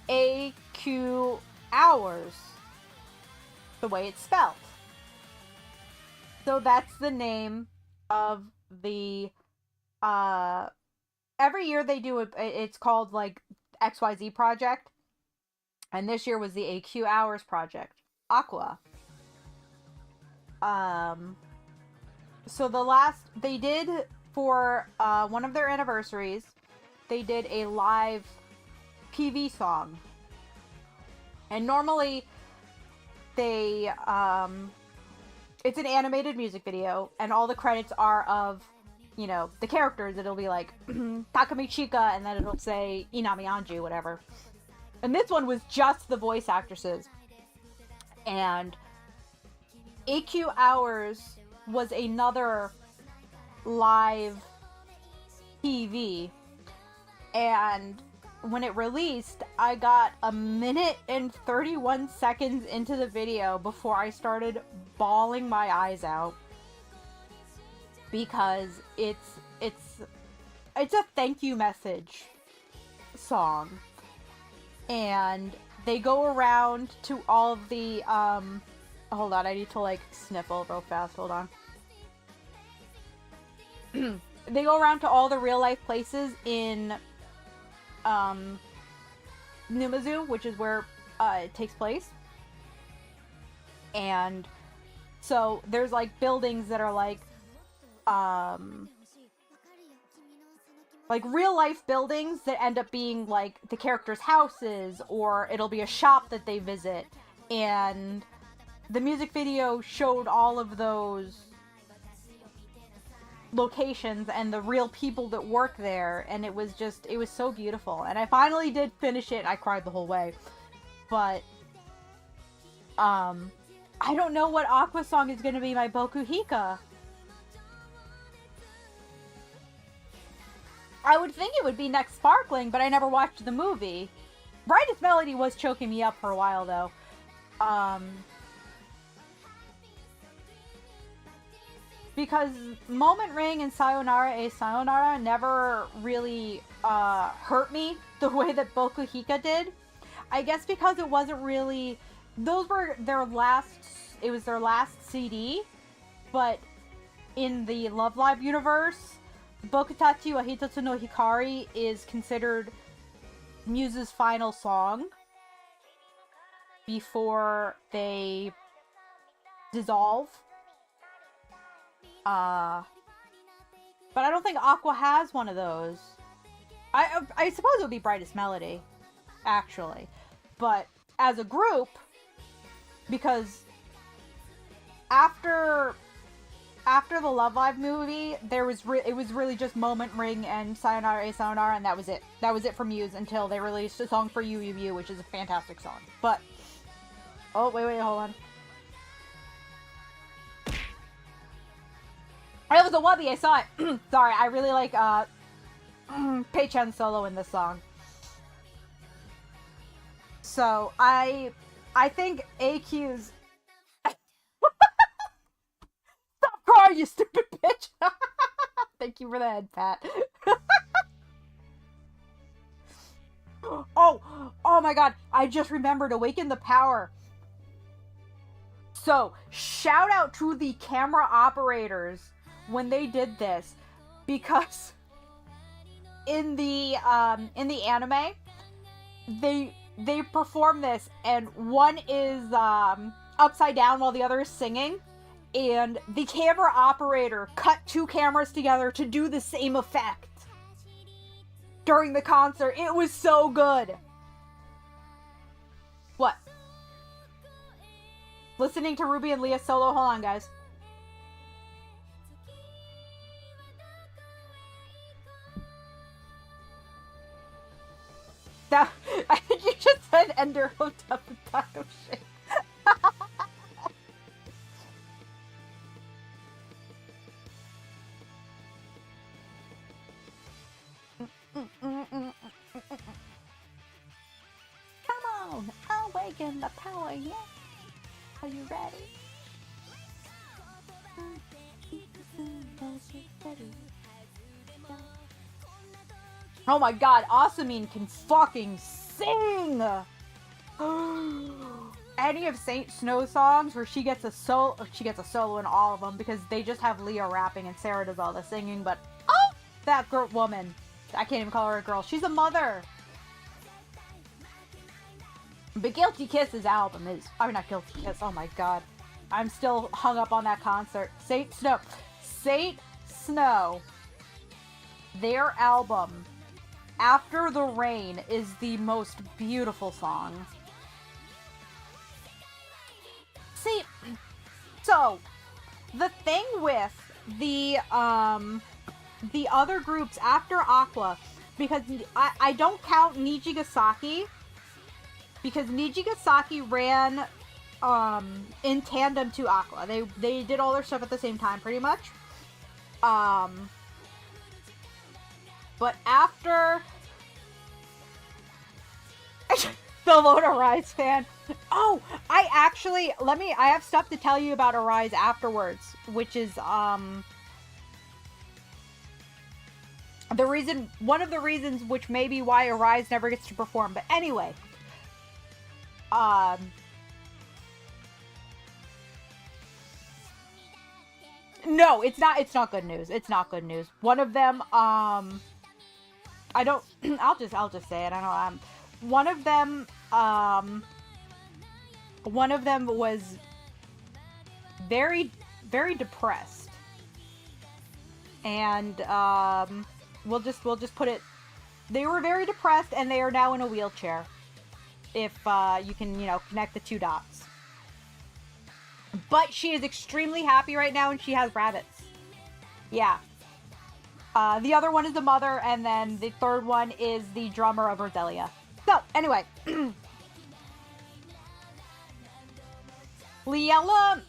A: AQ hours, the way it's spelled. So that's the name of the, every year they do it's called like XYZ project, and this year was the AQ hours project, Aqua. So they did, for one of their anniversaries, they did a live PV song. And normally they it's an animated music video, and all the credits are of, you know, the characters. It'll be like Takumi Chica, and then it'll say Inami Anju, whatever. And this one was just the voice actresses. And AQ Hours was another live PV, and when it released, I got a minute and 31 seconds into the video before I started bawling my eyes out, because it's a thank you message song, and they go around to all of the hold on, I need to like sniffle real fast, hold on. They go around to all the real life places in Numazu, which is where it takes place. And so there's like buildings that are like real life buildings that end up being like the characters' houses, or it'll be a shop that they visit. And the music video showed all of those locations and the real people that work there, and it was so beautiful. And I finally did finish it. I cried the whole way, but I don't know what Aqua song is going to be my Bokuhika. I would think it would be Next Sparkling, but I never watched the movie. Brightest Melody was choking me up for a while though. Because Moment Ring and Sayonara e Sayonara never really hurt me the way that Bokuhika did. I guess because it wasn't really... Those were their last... It was their last CD. But in the Love Live universe, Bokutachi wa Hitotsu no Hikari is considered Muse's final song. before they dissolve. But I don't think Aqua has one of those. I suppose it would be Brightest Melody, actually. But as a group, because after the Love Live movie, it was really just Moment Ring and Sayonara A Sayonara, and that was it. That was it for Muse until they released a song for You You You, which is a fantastic song. But oh wait, hold on. It was a Wubby, I saw it. Sorry, I really like Pei-chan's solo in this song. So I think AQ's stop crying, you stupid bitch. Thank you for the head pat. Oh my god, I just remembered Awaken the Power. So, shout out to the camera operators when they did this, because in the anime they perform this, and one is upside down while the other is singing, and the camera operator cut two cameras together to do the same effect during the concert. It was so good. What? Listening to Ruby and Leah solo. Hold on, guys. That, I think you just said Ender hooked up with taco shake. Come on, awaken the power, yeah? Are you ready? Oh my god, Asamine can fucking sing! Any of Saint Snow's songs where she gets a solo in all of them, because they just have Leah rapping and Sarah does all the singing, but oh, that woman. I can't even call her a girl. She's a mother. But Guilty Kiss's album is... I mean, not Guilty Kiss. Oh my god. I'm still hung up on that concert. Saint Snow. Saint Snow. Their album, After the Rain, is the most beautiful song. See, so, the thing with the other groups after Aqua, because I don't count Nijigasaki, because Nijigasaki ran in tandem to Aqua. They did all their stuff at the same time, pretty much. But after the Lone Arise fan. Oh, I have stuff to tell you about Arise afterwards, which is one of the reasons which may be why Arise never gets to perform. But anyway, no, it's not good news. It's not good news. One of them, I'll just say it. I know one of them was very, very depressed, and we'll just put it. They were very depressed, and they are now in a wheelchair. If you can, connect the two dots. But she is extremely happy right now, and she has rabbits. Yeah. The other one is the mother, and then the third one is the drummer of Roselia. So, anyway. Liella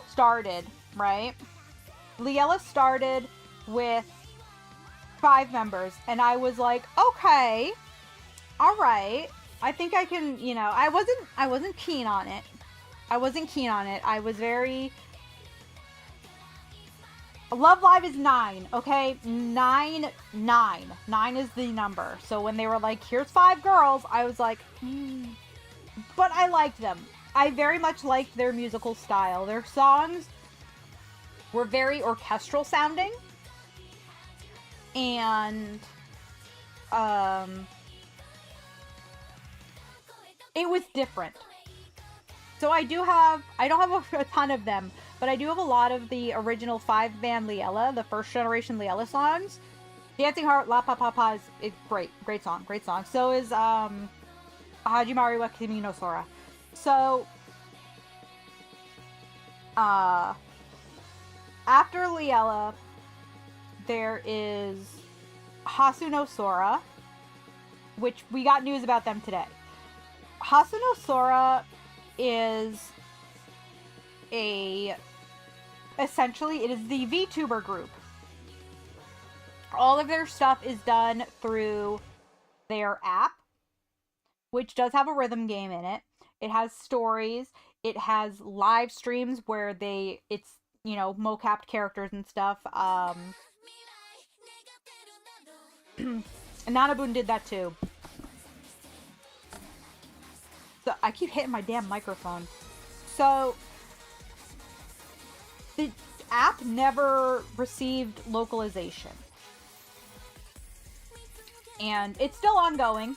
A: started, right? Liella started with 5 members, and I was like, okay, alright. I think I can, I wasn't keen on it. I was very... Love Live is 9, okay? 9 is the number. So when they were like, here's 5 girls, I was like, But I liked them. I very much liked their musical style. Their songs were very orchestral sounding. And, it was different. So I don't have a ton of them, but I do have a lot of the original 5-man Liella, the first generation Liella songs. Dancing Heart, La Pa Pa Pa is great. Great song. Great song. So is Hajimari wa Kimi no Sora. So after Liella, there is Hasu no Sora, which we got news about them today. Hasu no Sora is essentially it is the VTuber group. All of their stuff is done through their app, which does have a rhythm game in it. It has stories. It has live streams where it's mocapped characters and stuff. And Nanabun did that too. So I keep hitting my damn microphone. So the app never received localization. And it's still ongoing.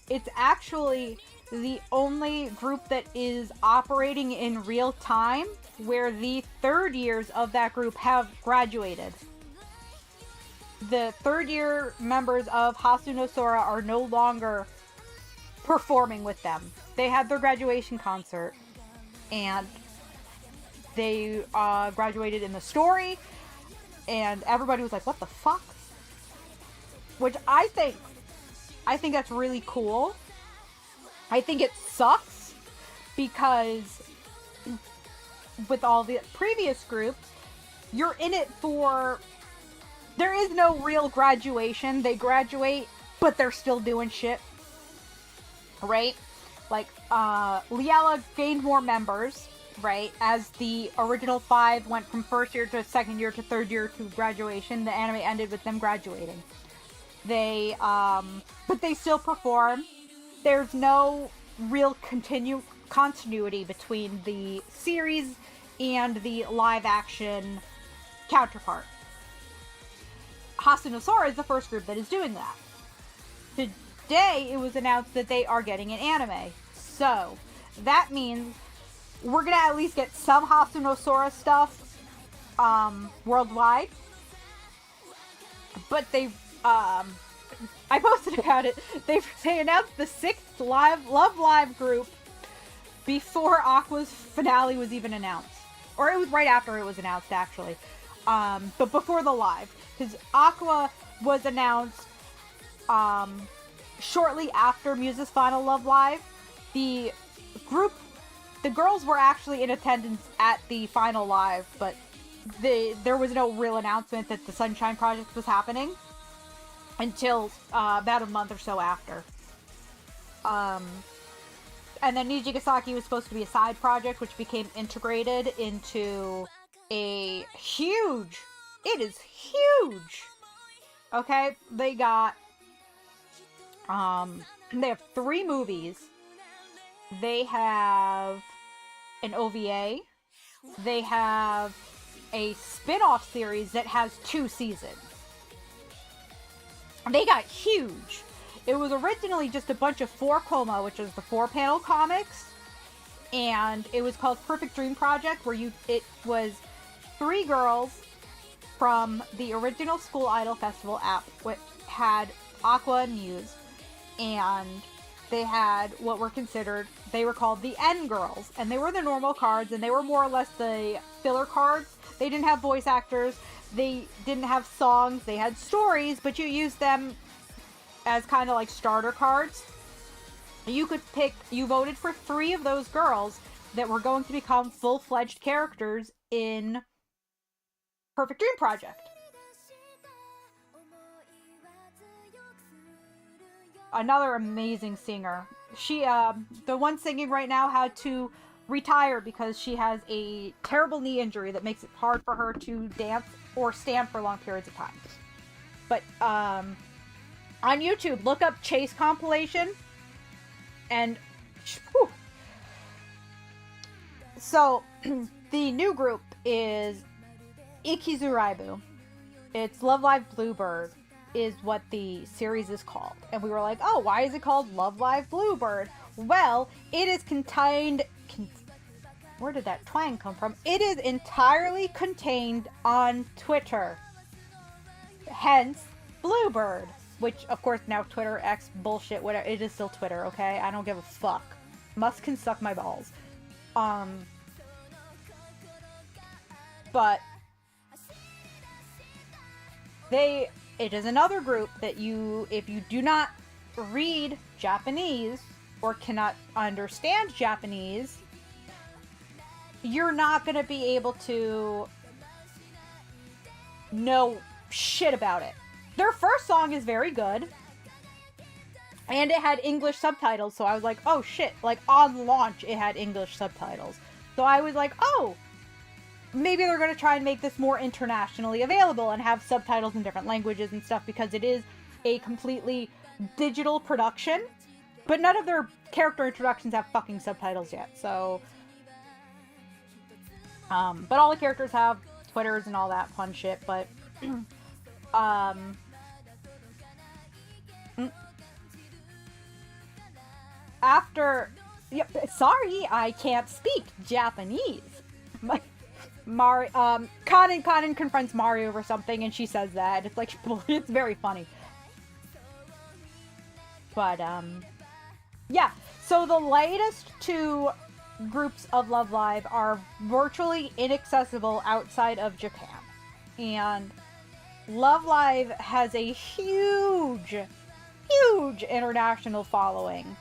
A: It's actually the only group that is operating in real time where the third years of that group have graduated. The third year members of Hasu no Sora are no longer performing with them. They had their graduation concert and they graduated in the story, and everybody was like, what the fuck? Which I think that's really cool. I think it sucks because with all the previous groups, you're in it for... There is no real graduation. They graduate, but they're still doing shit. Right? Like, Liella gained more members, right? As the original 5 went from first year to second year to third year to graduation, the anime ended with them graduating. But they still perform. There's no real continuity between the series and the live action counterpart. Hasu no Sora is the first group that is doing that. Today, it was announced that they are getting an anime. So, that means we're gonna at least get some Hasu no Sora stuff, worldwide. But I posted about it. They announced the 6th Love Live group before Aqua's finale was even announced. Or it was right after it was announced, actually. But before the live. Because Aqua was announced shortly after Muse's final Love Live. The girls were actually in attendance at the final live, but there was no real announcement that the Sunshine Project was happening until about a month or so after. And then Nijigasaki was supposed to be a side project, which became integrated into a huge... It is huge! Okay? They got... they have 3 movies. They have an OVA. They have a spin-off series that has 2 seasons. They got huge. It was originally just a bunch of 4-koma, which is the 4-panel comics. And it was called Perfect Dream Project, where it was 3 girls from the original School Idol Festival app, which had Aqua and Muse. And they had what they were called the N Girls. And they were the normal cards, and they were more or less the filler cards. They didn't have voice actors. They didn't have songs. They had stories, but you used them as kind of like starter cards. You voted for 3 of those girls that were going to become full-fledged characters in Perfect Dream Project. Another amazing singer. She, the one singing right now, had to retire because she has a terrible knee injury that makes it hard for her to dance or stand for long periods of time. But, on YouTube, look up Chase compilation, and, whew. So, the new group is Ikizuraibu. It's Love Live Bluebird is what the series is called. And we were like, oh, why is it called Love Live Bluebird? Well, it is contained Where did that twang come from? It is entirely contained on Twitter. Hence, Bluebird. Which, of course, now Twitter, X, bullshit, whatever. It is still Twitter, okay? I don't give a fuck. Musk can suck my balls. But it is another group that if you do not read Japanese or cannot understand Japanese, you're not going to be able to know shit about it. Their first song is very good. And it had English subtitles, so I was like, oh shit. Like, on launch, it had English subtitles. So I was like, oh, maybe they're going to try and make this more internationally available and have subtitles in different languages and stuff, because it is a completely digital production. But none of their character introductions have fucking subtitles yet, so... but all the characters have Twitters and all that fun shit, but... After... Yep, sorry, I can't speak Japanese. Kanen confronts Mario over something, and she says that. It's like, it's very funny. But, yeah. So the latest two groups of Love Live are virtually inaccessible outside of Japan. And Love Live has a huge, huge international following.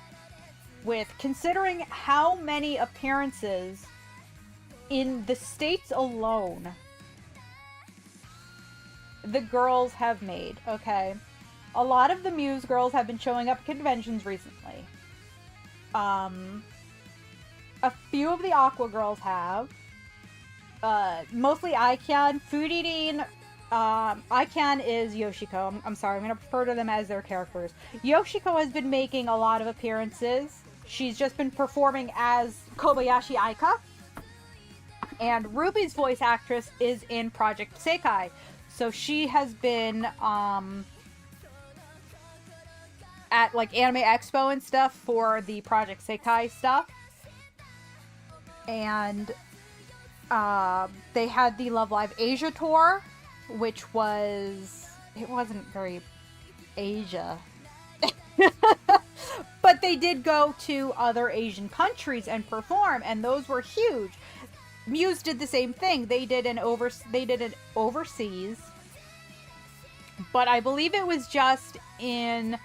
A: With, considering how many appearances in the States alone the girls have made, okay? A lot of the Muse girls have been showing up at conventions recently. A few of the Aqua girls have. Mostly Aikan. Furirin, Aikan is Yoshiko. I'm sorry, I'm going to refer to them as their characters. Yoshiko has been making a lot of appearances. She's just been performing as Kobayashi Aika. And Ruby's voice actress is in Project Sekai. So she has been, at, like, Anime Expo and stuff for the Project Sekai stuff. And, they had the Love Live Asia tour, which it wasn't very Asia. But they did go to other Asian countries and perform, and those were huge. Muse did the same thing. They did an overseas, but I believe it was just in,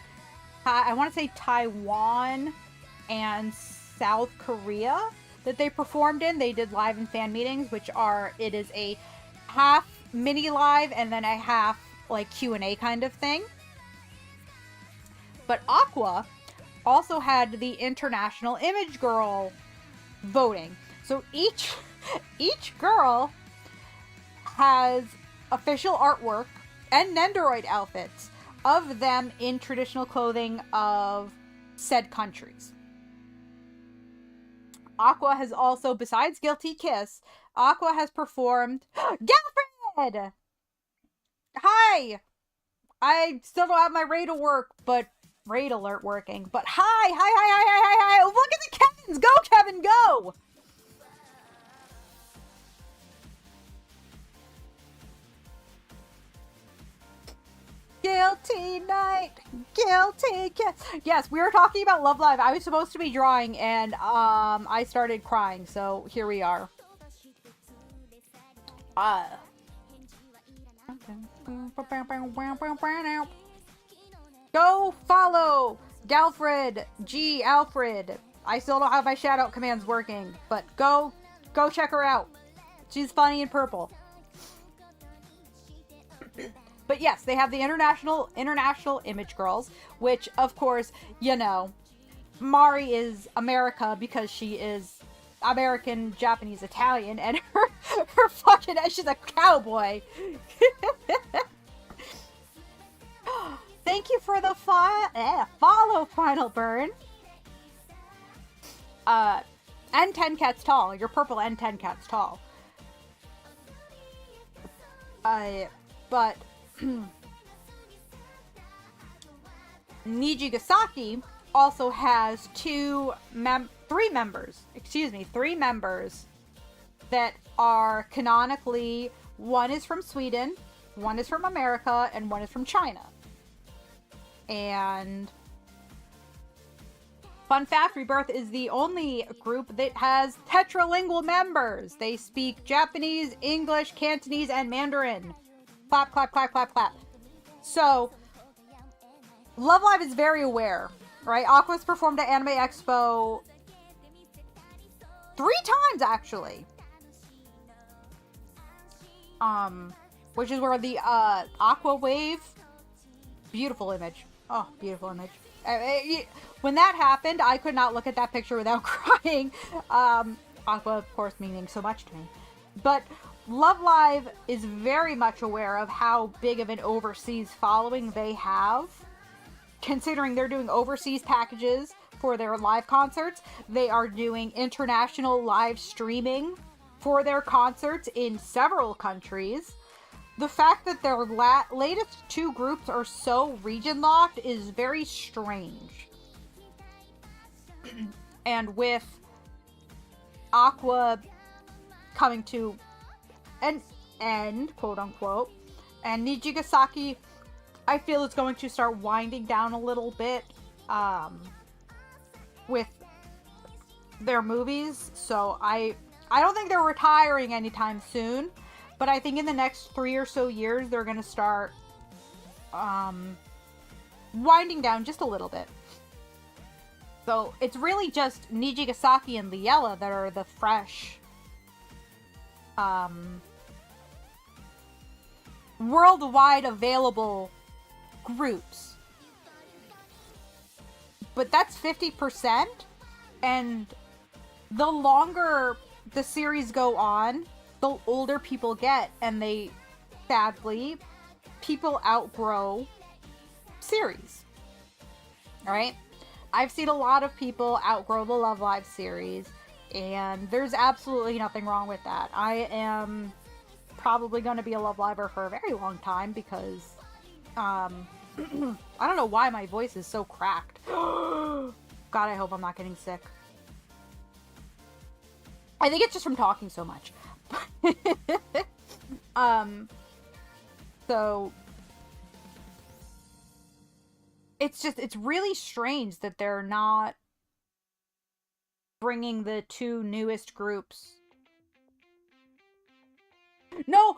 A: I want to say Taiwan and South Korea that they performed in. They did live and fan meetings, it is a half mini live and then a half like Q&A kind of thing. But Aqua also had the International Image Girl voting. So each girl has official artwork and Nendoroid outfits of them in traditional clothing of said countries. Aqua has also, besides Guilty Kiss, Aqua has performed Galfred! Hi! I still don't have my raid alert working, but hi! Look at the Kevins! Go, Kevin, go! Guilty night, guilty kiss. Yes, we were talking about Love Live. I was supposed to be drawing, and I started crying, so here we are. Go follow Galfred G. Alfred. I still don't have my shout out commands working, but go check her out. She's funny in purple. But yes, they have the international Image Girls, which, of course, you know, Mari is America because she is American, Japanese, Italian, and her fucking, she's a cowboy. Thank you for the follow, Final Burn. N10 Cats Tall. Your purple N10 Cats Tall. But Nijigasaki also has three members that are canonically, one is from Sweden, one is from America, and one is from China. And fun fact, Rebirth is the only group that has tetralingual members. They speak Japanese, English, Cantonese, and Mandarin. Clap, clap, clap, clap, clap. So, Love Live is very aware, right? Aqua's performed at Anime Expo 3 times, actually. Which is where the Aqua Wave, beautiful image. Oh, beautiful image. When that happened, I could not look at that picture without crying. Aqua, of course, meaning so much to me. But Love Live is very much aware of how big of an overseas following they have. Considering they're doing overseas packages for their live concerts, they are doing international live streaming for their concerts in several countries. The fact that their latest 2 groups are so region locked is very strange. And with Aqua coming to an end, quote unquote, and Nijigasaki, I feel it's going to start winding down a little bit with their movies. So I don't think they're retiring anytime soon, but I think in the next 3 or so years they're going to start winding down just a little bit. So it's really just Nijigasaki and Liella that are the fresh worldwide available groups. But that's 50%, and the longer the series go on, the older people get, and they, sadly, people outgrow series. Alright? I've seen a lot of people outgrow the Love Live series, and there's absolutely nothing wrong with that. I am probably going to be a Love Liver for a very long time because, I don't know why my voice is so cracked. God, I hope I'm not getting sick. I think it's just from talking so much. So it's really strange that they're not bringing the 2 newest groups. No,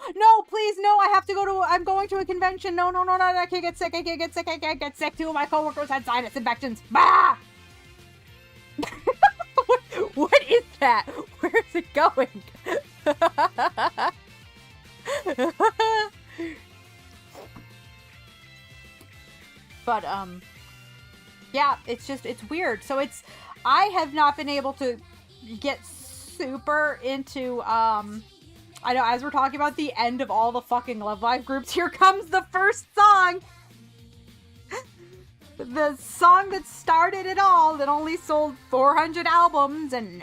A: please, no, I'm going to a convention. No, I can't get sick, I can't get sick. 2 of my coworkers had sinus infections. Bah! What is that? Where is it going? But, yeah, it's weird. So I have not been able to get super into, I know, as we're talking about the end of all the fucking Love Live groups, here comes the first song! The song that started it all, that only sold 400 albums, and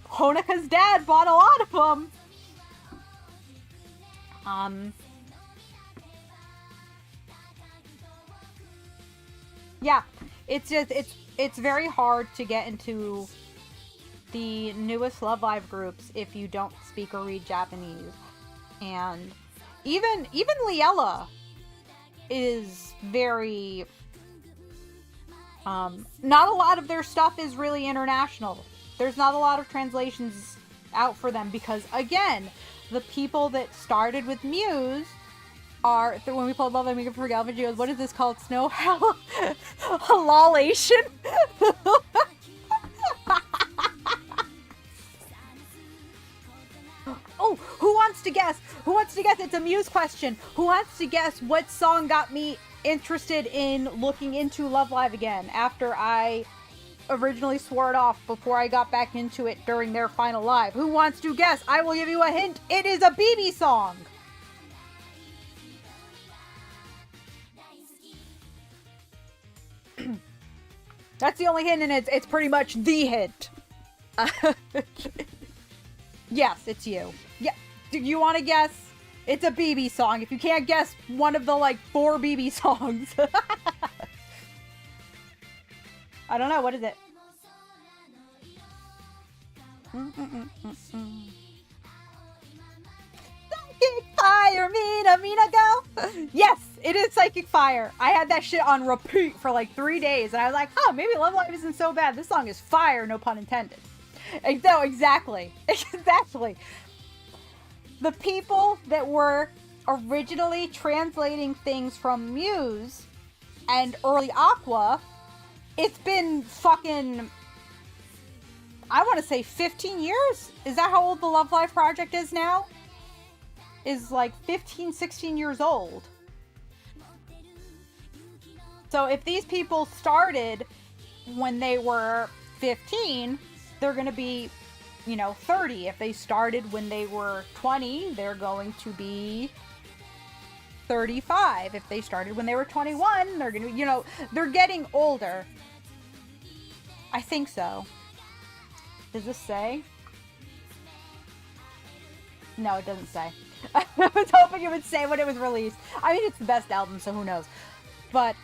A: Honeka's dad bought a lot of them. Yeah, it's very hard to get into the newest Love Live groups if you don't speak or read Japanese. And even Liella is very, not a lot of their stuff is really international. There's not a lot of translations out for them because, again, the people that started with Muse are, when we played Love Live Maker for Galvin, she goes, what is this called? Snow halalation? Oh, who wants to guess? It's a Muse question. Who wants to guess what song got me interested in looking into Love Live again after I originally swore it off before I got back into it during their final live? Who wants to guess? I will give you a hint. It is a BB song. That's the only hint, and it's pretty much the hint. Yes, it's you. Yeah, do you want to guess? It's a BB song. If you can't guess one of the, like, 4 BB songs. I don't know, what is it? Fire, Mina, go! Yes, it is Psychic Fire. I had that shit on repeat for like 3 days, and I was like, oh, maybe Love Live isn't so bad. This song is fire, no pun intended. No, exactly. Exactly. The people that were originally translating things from Muse and early Aqua, it's been fucking, I want to say 15 years? Is that how old the Love Live project is now? Is like 15, 16 years old. So if these people started when they were 15, they're going to be, 30. If they started when they were 20, they're going to be 35. If they started when they were 21, they're going to, they're getting older. I think so. Does this say? No, it doesn't say. I was hoping it would say when it was released. I mean, it's the best album, so who knows. But,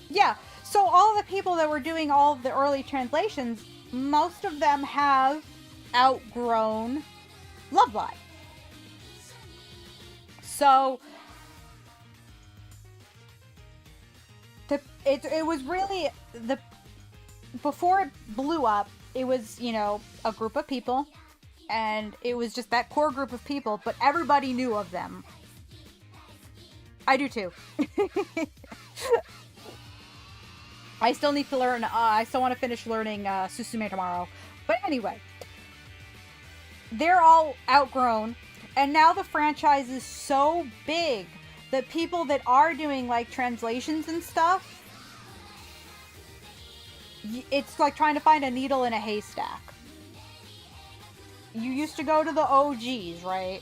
A: yeah. So all the people that were doing all of the early translations, most of them have outgrown Love Live. So it was really before it blew up, it was, a group of people, and it was just that core group of people, but everybody knew of them. I do too. I still need to learn, I still want to finish learning Susume tomorrow. But anyway, they're all outgrown, and now the franchise is so big that people that are doing like translations and stuff, it's like trying to find a needle in a haystack. You used to go to the OGs, right?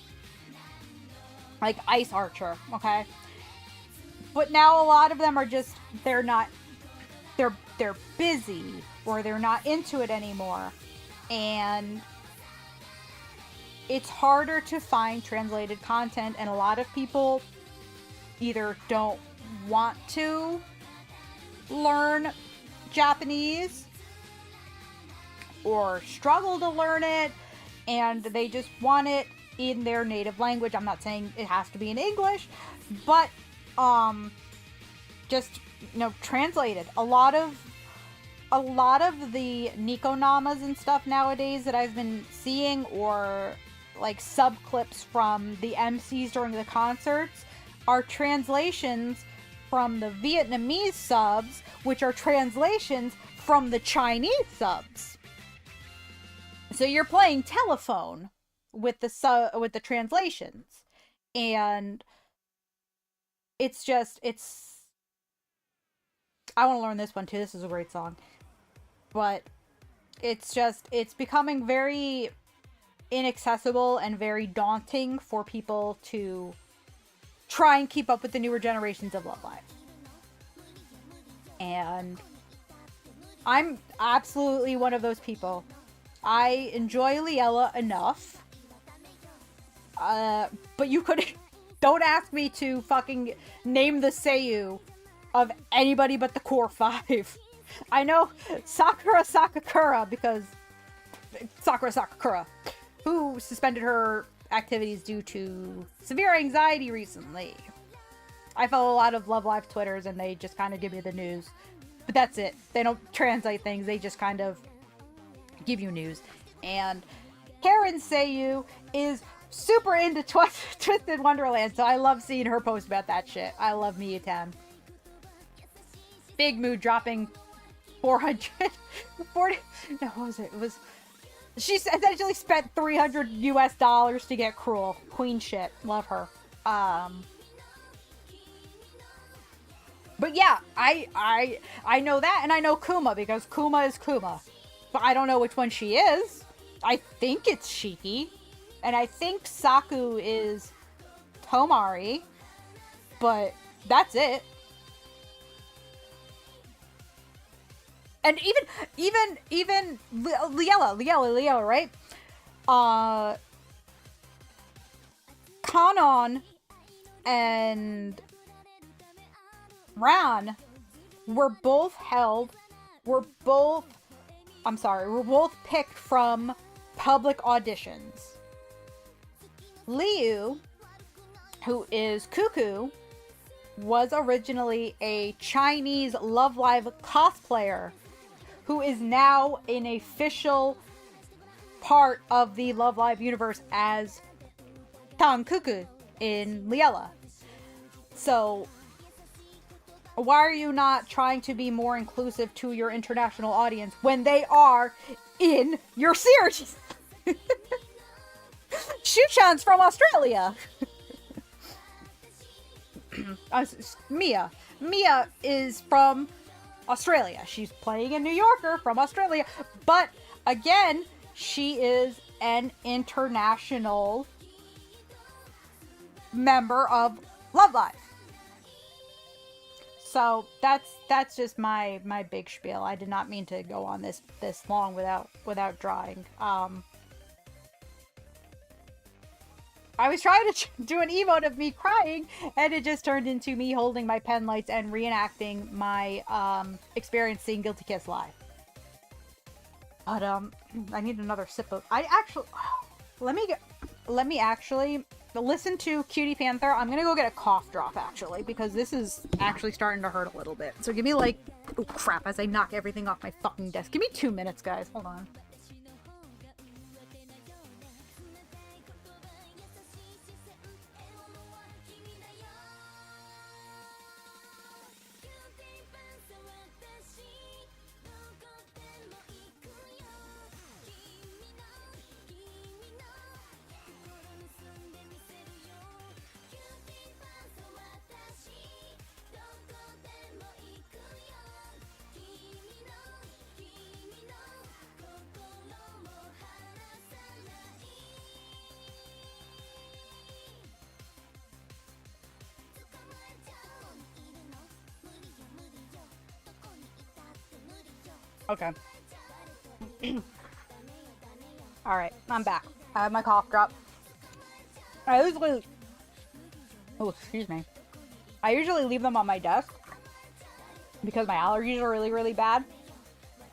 A: Like Ice Archer, okay? But now a lot of them are just, they're busy, or they're not into it anymore. And it's harder to find translated content, and a lot of people either don't want to learn Japanese or struggle to learn it, and they just want it in their native language. I'm not saying it has to be in English, but just translated. A lot of the Nikonamas and stuff nowadays that I've been seeing, or like sub clips from the MCs during the concerts, are translations from the Vietnamese subs, which are translations from the Chinese subs. So you're playing telephone with the translations, and it's I want to learn this one too. This is a great song, but it's becoming very inaccessible and very daunting for people to try and keep up with the newer generations of Love Live. And I'm absolutely one of those people. I enjoy Liella enough. But you could... Don't ask me to fucking name the seiyuu of anybody but the core 5. I know Sakura Sakakura, because... Sakura Sakakura, who suspended her activities due to severe anxiety recently. I follow a lot of Love Live Twitters, and they just kind of give me the news. But that's it. They don't translate things. They just kind of give you news. And Karen Seiyuu is super into Twisted Wonderland, so I love seeing her post about that shit. I love Miyutan. Big Mood dropping 440... No, what was it? It was... She essentially spent $300 US to get Cruel. Queen shit. Love her. But yeah, I know that, and I know Kuma, because Kuma is Kuma. But I don't know which one she is. I think it's Shiki. And I think Saku is Tomari. But that's it. And even Liella, right? Kanon and Ran were both picked from public auditions. Liu, who is Cuckoo, was originally a Chinese Love Live cosplayer who is now an official part of the Love Live universe as Tang Cuckoo in Liella. So, why are you not trying to be more inclusive to your international audience when they are in your series? Shu-chan's from Australia. Mia. Mia is from Australia. She's playing a New Yorker from Australia. But, again, she is an international member of Love Live. So that's just my big spiel. I did not mean to go on this long without drawing. I was trying to do an emote of me crying, and it just turned into me holding my pen lights and reenacting my experience seeing Guilty Kiss live. But I need another sip of. I actually let me actually listen to Cutie Panther. I'm gonna go get a cough drop actually because this is actually starting to hurt a little bit. So give me like, oh crap! As I knock everything off my fucking desk. Give me 2 minutes, guys. Hold on. Okay. Alright, I'm back. I have my cough drop. I usually... Oh, excuse me. I usually leave them on my desk because my allergies are really, really bad.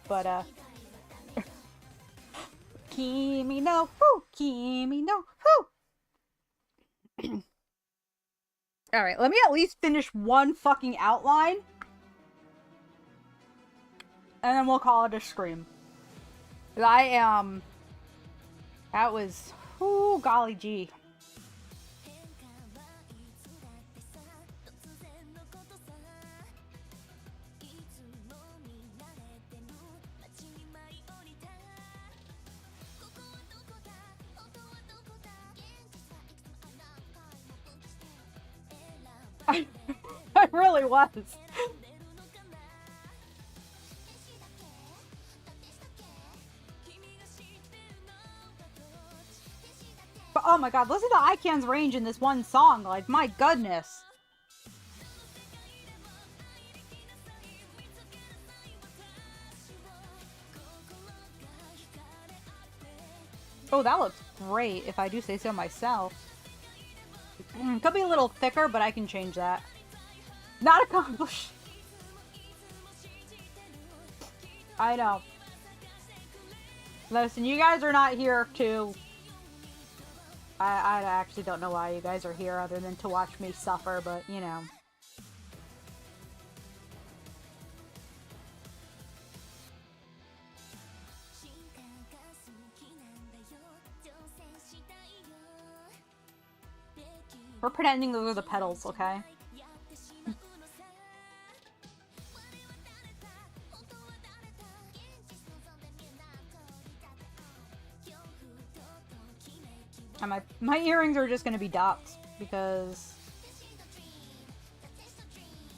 A: But, Kimi no Fu! Kimi no Fu! Alright, let me at least finish one fucking outline. And then we'll call it a stream. I am... That was... Ooh, golly gee. I really was. But oh my god, listen to Ican's range in this one song. Like, my goodness. Oh, that looks great, if I do say so myself. Could be a little thicker, but I can change that. Not accomplished. I know. Listen, you guys are not here to... I actually don't know why you guys are here other than to watch me suffer, but, you know. We're pretending those are the pedals, okay? And my earrings are just gonna be dots because,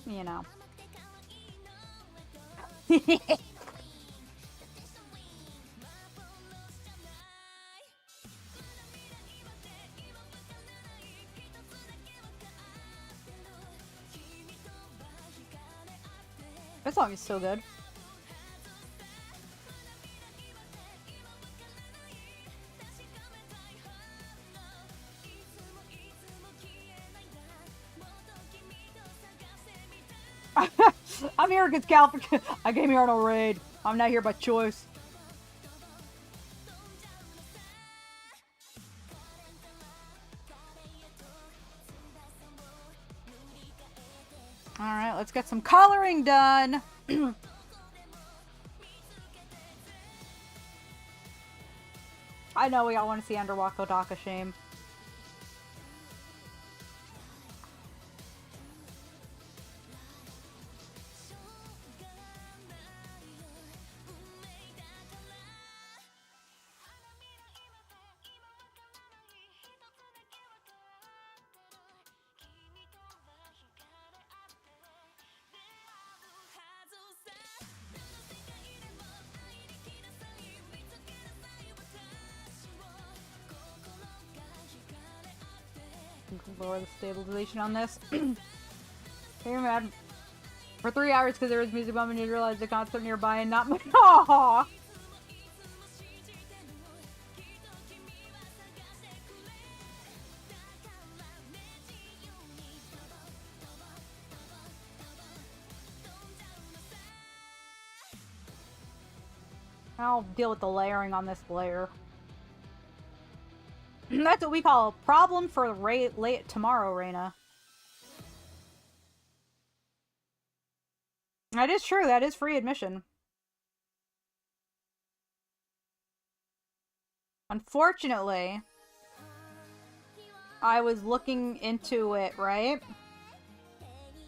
A: you know. This song is so good. I'm here because I came here on a raid. I'm not here by choice. let's get some coloring done. I know we all want to see Underwako Daka shame. Lower the stabilization on this. You're mad for 3 hours because there was music bumping and you realized the concert nearby and not much. Aww. I'll deal with the layering on this layer. That's what we call a problem for late tomorrow, Reina. That is true. That is free admission. Unfortunately, I was looking into it, right?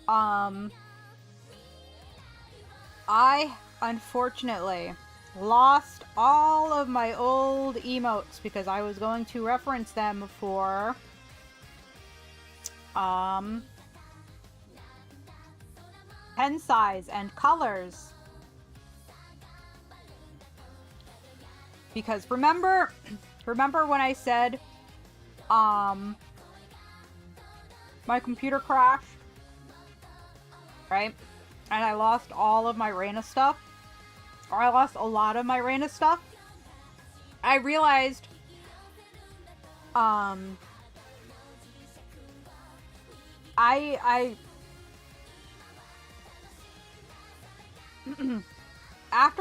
A: I unfortunately lost all of my old emotes because I was going to reference them for pen size and colors. Because remember when I said my computer crashed, right? And I lost all of my Reina stuff. Or I lost a lot of my Reina stuff. I realized after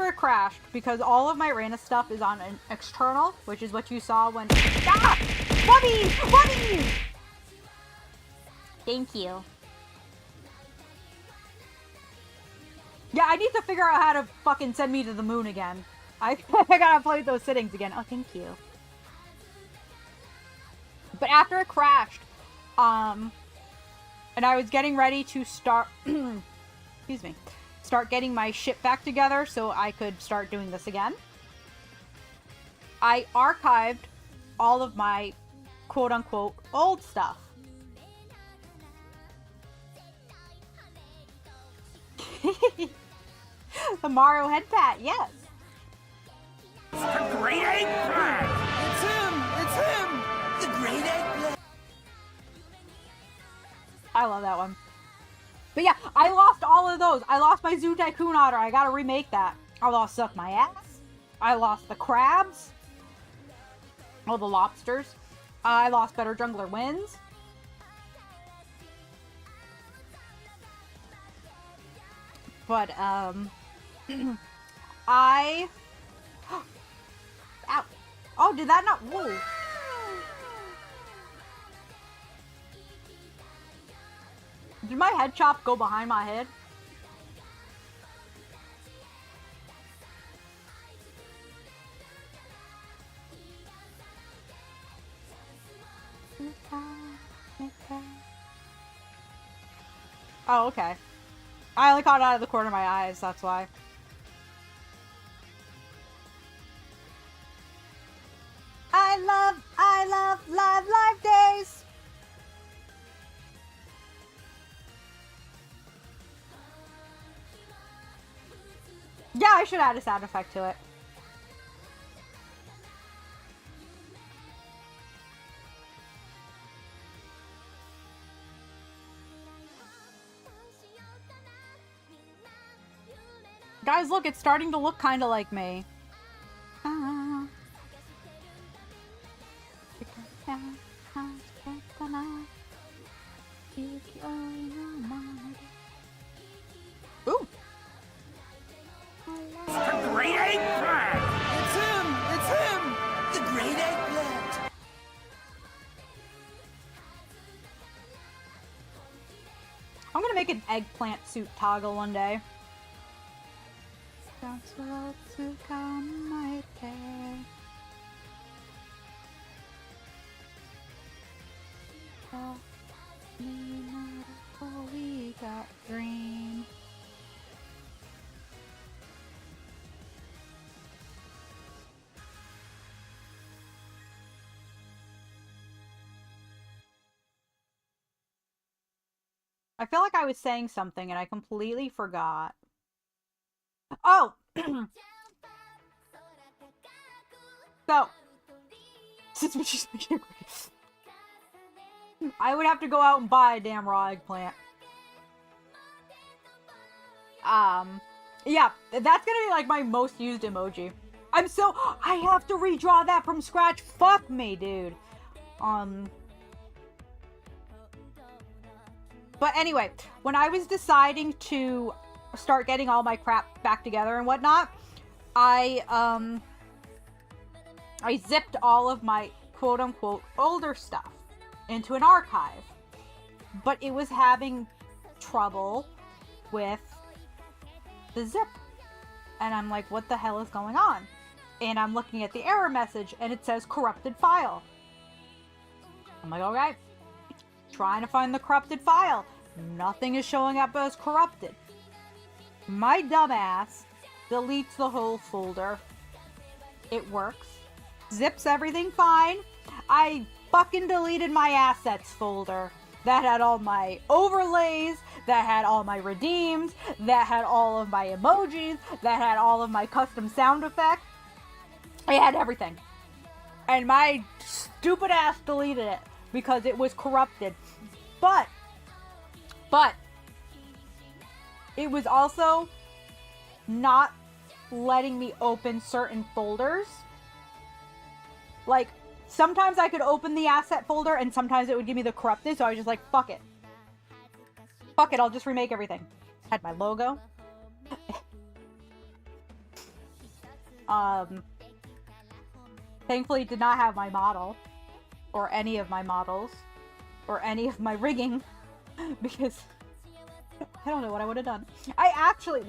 A: it crashed, because all of my Reina stuff is on an external, which is what you saw when... Ah! Wubby! Wubby! Thank you. Yeah, I need to figure out how to fucking send me to the moon again. I gotta play those settings again. Oh, thank you. But after it crashed, and I was getting ready to start... excuse me. Start getting my shit back together so I could start doing this again. I archived all of my quote-unquote old stuff. The Mario head pat, yes.
B: The Great Eggplant! It's him! It's him! The Great Eggplant!
A: I love that one. But yeah, I lost all of those. I lost my Zoo Tycoon otter. I gotta remake that. I lost Suck My Ass. I lost the crabs. Oh, the lobsters. I lost Better Jungler Wins. But, I... Ow. Oh, did that not... Whoa. Did my head chop go behind my head? Oh, okay. I only caught it out of the corner of my eyes, that's why. I love live days! Yeah, I should add a sound effect to it. Guys, look, it's starting to look kind of like me. Ooh.
B: The Great Eggplant! It's him! It's him! The Great Eggplant!
A: I'm gonna make an eggplant suit toggle one day. We got green. I feel like I was saying something and I completely forgot. Oh! So, I would have to go out and buy a damn raw eggplant. Yeah, that's gonna be like my most used emoji. I have to redraw that from scratch. Fuck me, dude. But anyway, when I was deciding to start getting all my crap back together and whatnot, I zipped all of my quote-unquote older stuff into an archive. But it was having trouble with the zip. And I'm like, what the hell is going on? And I'm looking at the error message and it says corrupted file. I'm like, okay. Trying to find the corrupted file. Nothing is showing up as corrupted. My dumbass deletes the whole folder. It works. Zips everything fine. I fucking deleted my assets folder. That had all my overlays, that had all my redeems, that had all of my emojis, that had all of my custom sound effects. It had everything. And my stupid ass deleted it because it was corrupted. But it was also not letting me open certain folders. Like, sometimes I could open the asset folder and sometimes it would give me the corrupted, so I was just like, fuck it. Fuck it, I'll just remake everything. Had my logo. Thankfully it did not have my model. Or any of my models. Or any of my rigging. Because I don't know what I would have done. Actually,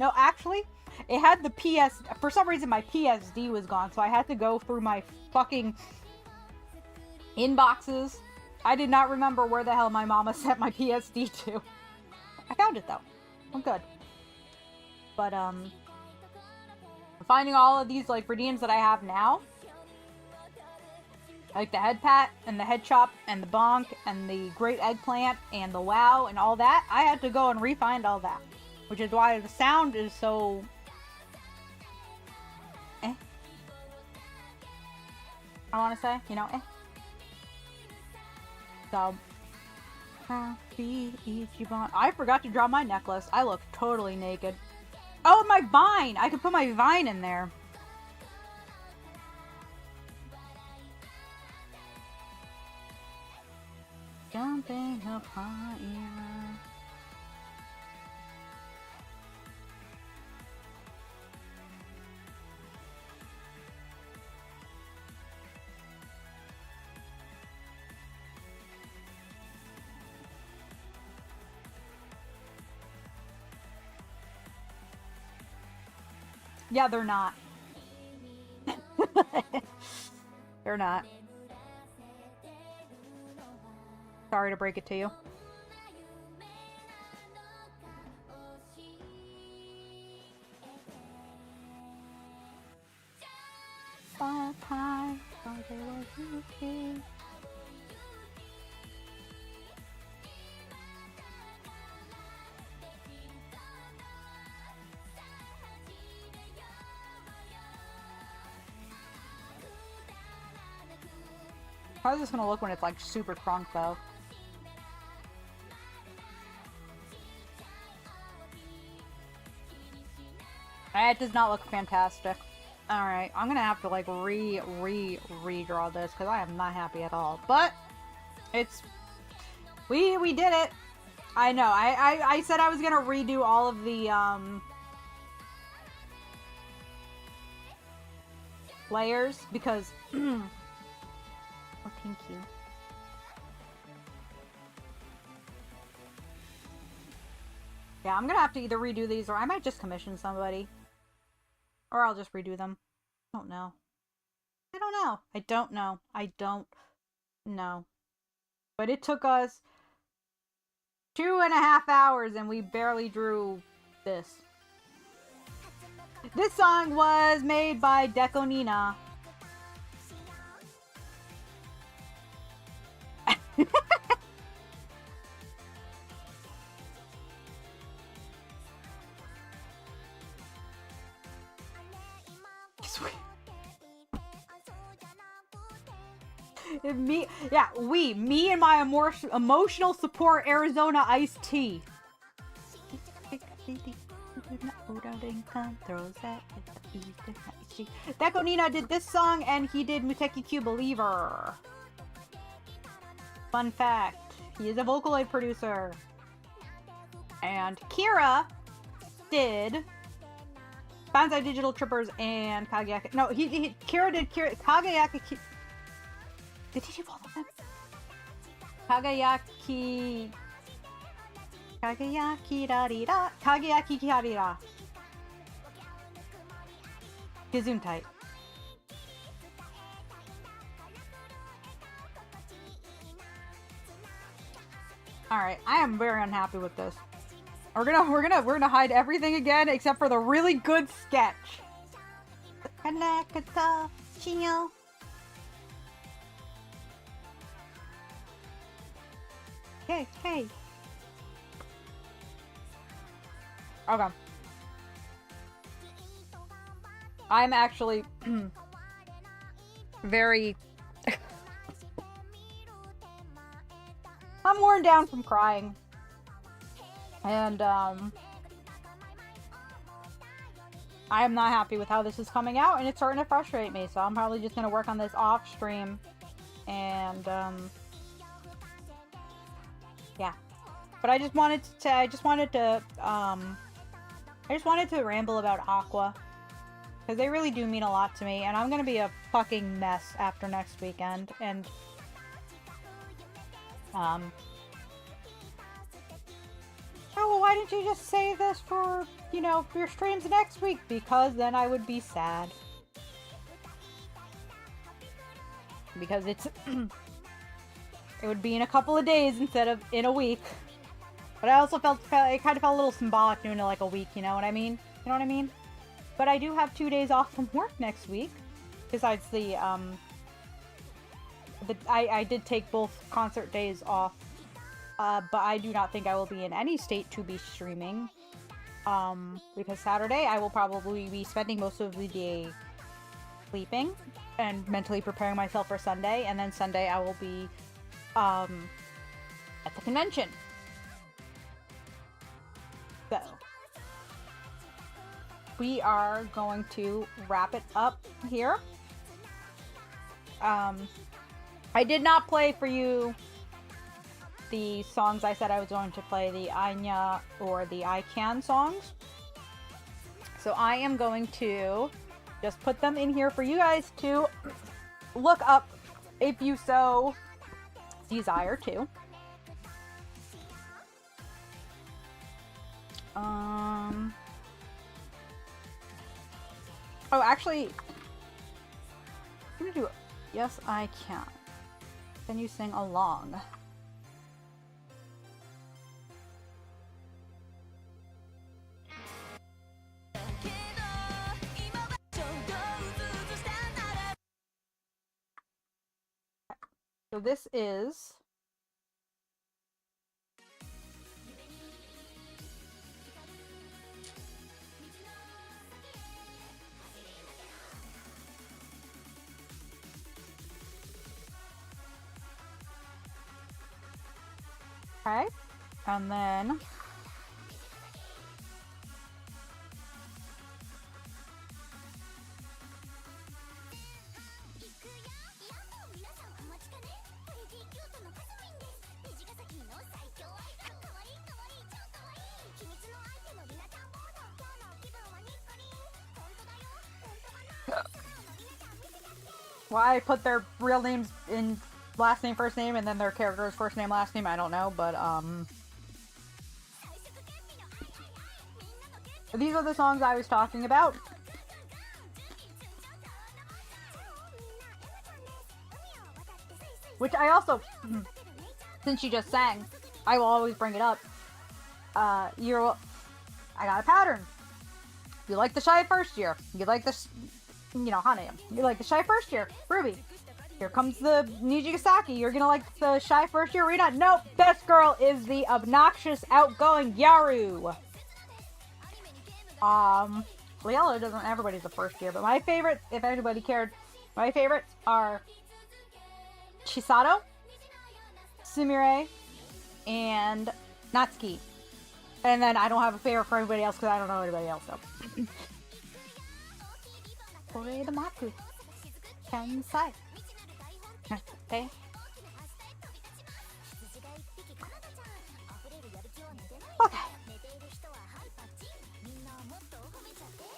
A: it had the PS... For some reason, my PSD was gone, so I had to go through my fucking inboxes. I did not remember where the hell my mama sent my PSD to. I found it, though. I'm good. But, finding all of these, like, redeems that I have now. Like the head pat, and the head chop, and the bonk, and the great eggplant, and the wow, and all that. I had to go and re-find all that. Which is why the sound is so... I want to say, you know, So... Happy Ichiban. I forgot to draw my necklace. I look totally naked. Oh, my vine! I could put my vine in there. Jumping upon you. Yeah, they're not. They're not. Sorry to break it to you. How's this gonna look when it's like super crunk though? It does not look fantastic. Alright, I'm gonna have to like redraw this because I am not happy at all. But it's we did it. I know. I said I was gonna redo all of the layers because oh, thank you. Yeah, I'm gonna have to either redo these or I might just commission somebody. Or I'll just redo them. I don't know. I don't know. I don't know. I don't know. But it took us 2.5 hours and we barely drew this. This song was made by Deco Nina. Me and my emotional support Arizona iced tea. Deco Nina did this song and he did Muteki Q Believer. Fun fact, he is a Vocaloid producer. And Kira did Banzai Digital Trippers and Kageyaki. No, Kira did Kageyaki. Did he do all of them? Kageyaki Rarira. Kageyaki Rarira. Gesundheit. Alright, I am very unhappy with this. We're gonna hide everything again except for the really good sketch. Hey. Okay. I'm actually very... I'm worn down from crying. And, I am not happy with how this is coming out, and it's starting to frustrate me, so I'm probably just gonna work on this off stream. And, yeah. But I just wanted to ramble about Aqua. Because they really do mean a lot to me, and I'm gonna be a fucking mess after next weekend, and, oh, well, why didn't you just save this for, you know, your streams next week? Because then I would be sad. Because it's, it would be in a couple of days instead of in a week. But I also it kind of felt a little symbolic doing it like a week, you know what I mean? You know what I mean? But I do have 2 days off from work next week. Besides I did take both concert days off. But I do not think I will be in any state to be streaming. Because Saturday I will probably be spending most of the day sleeping and mentally preparing myself for Sunday. And then Sunday I will be, at the convention. So, we are going to wrap it up here. I did not play for you the songs I said I was going to play, the Anya or the I Can songs. So I am going to just put them in here for you guys to look up if you so desire to. Oh, actually, I'm gonna do it. Yes, I can. Can you sing along? So this is okay, and then why I put their real names in last name, first name, and then their character's first name, last name, I don't know, but, These are the songs I was talking about. Which I also, since you just sang, I will always bring it up. I got a pattern. You like the shy first year. You like this, Hana. You like the shy first year. Ruby. Here comes the Nijigasaki. You're gonna like the shy first year Rina. Nope. Best girl is the obnoxious, outgoing Yaru. Yellow doesn't, everybody's the first year, but my favorite, if anybody cared, my favorites are Chisato, Sumire, and Natsuki. And then I don't have a favorite for anybody else because I don't know anybody else, so. Kore Maku. Kensai. Okay. Okay.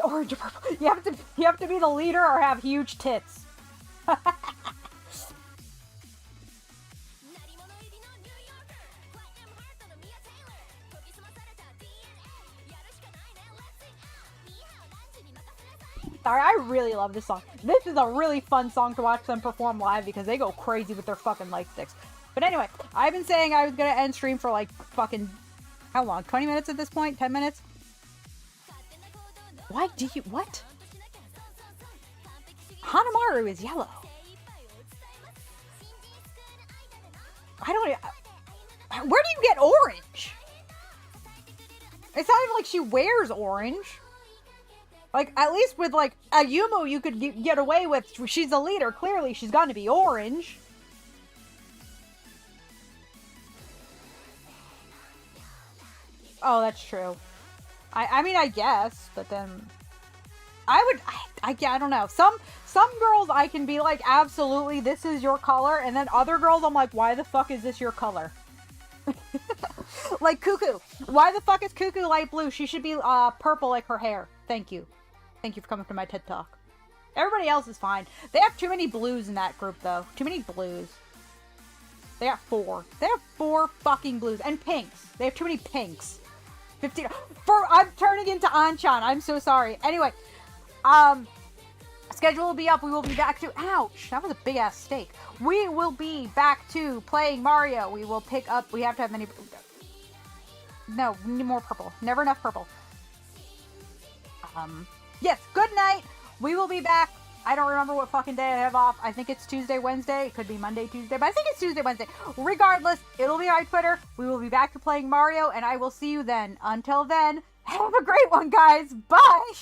A: Orange or purple. You have to be the leader or have huge tits. Sorry, I really love this song. This is a really fun song to watch them perform live because they go crazy with their fucking light sticks. But anyway, I've been saying I was gonna end stream for like fucking, how long? 20 minutes at this point? 10 minutes? Why do you, what? Hanamaru is yellow. I don't, where do you get orange? It's not even like she wears orange. Like, at least with, like, Ayumu you could get away with. She's the leader. Clearly, she's gonna be orange. Oh, that's true. I mean, I guess, but then... I don't know. Some girls I can be like, absolutely, this is your color. And then other girls, I'm like, why the fuck is this your color? Like Cuckoo. Why the fuck is Cuckoo light blue? She should be purple like her hair. Thank you. Thank you for coming to my TED Talk. Everybody else is fine. They have too many blues in that group, though. Too many blues. They have 4. They have 4 fucking blues. And pinks. They have too many pinks. 15. I'm turning into Anchan. I'm so sorry. Anyway. Schedule will be up. We will be back to... Ouch. That was a big-ass steak. We will be back to playing Mario. We will pick up... We have to have many... No, we need more purple. Never enough purple. Yes, good night. We will be back. I don't remember what fucking day I have off. I think it's Tuesday, Wednesday. It could be Monday, Tuesday, but I think it's Tuesday, Wednesday. Regardless, it'll be on Twitter. We will be back to playing Mario, and I will see you then. Until then, have a great one, guys. Bye!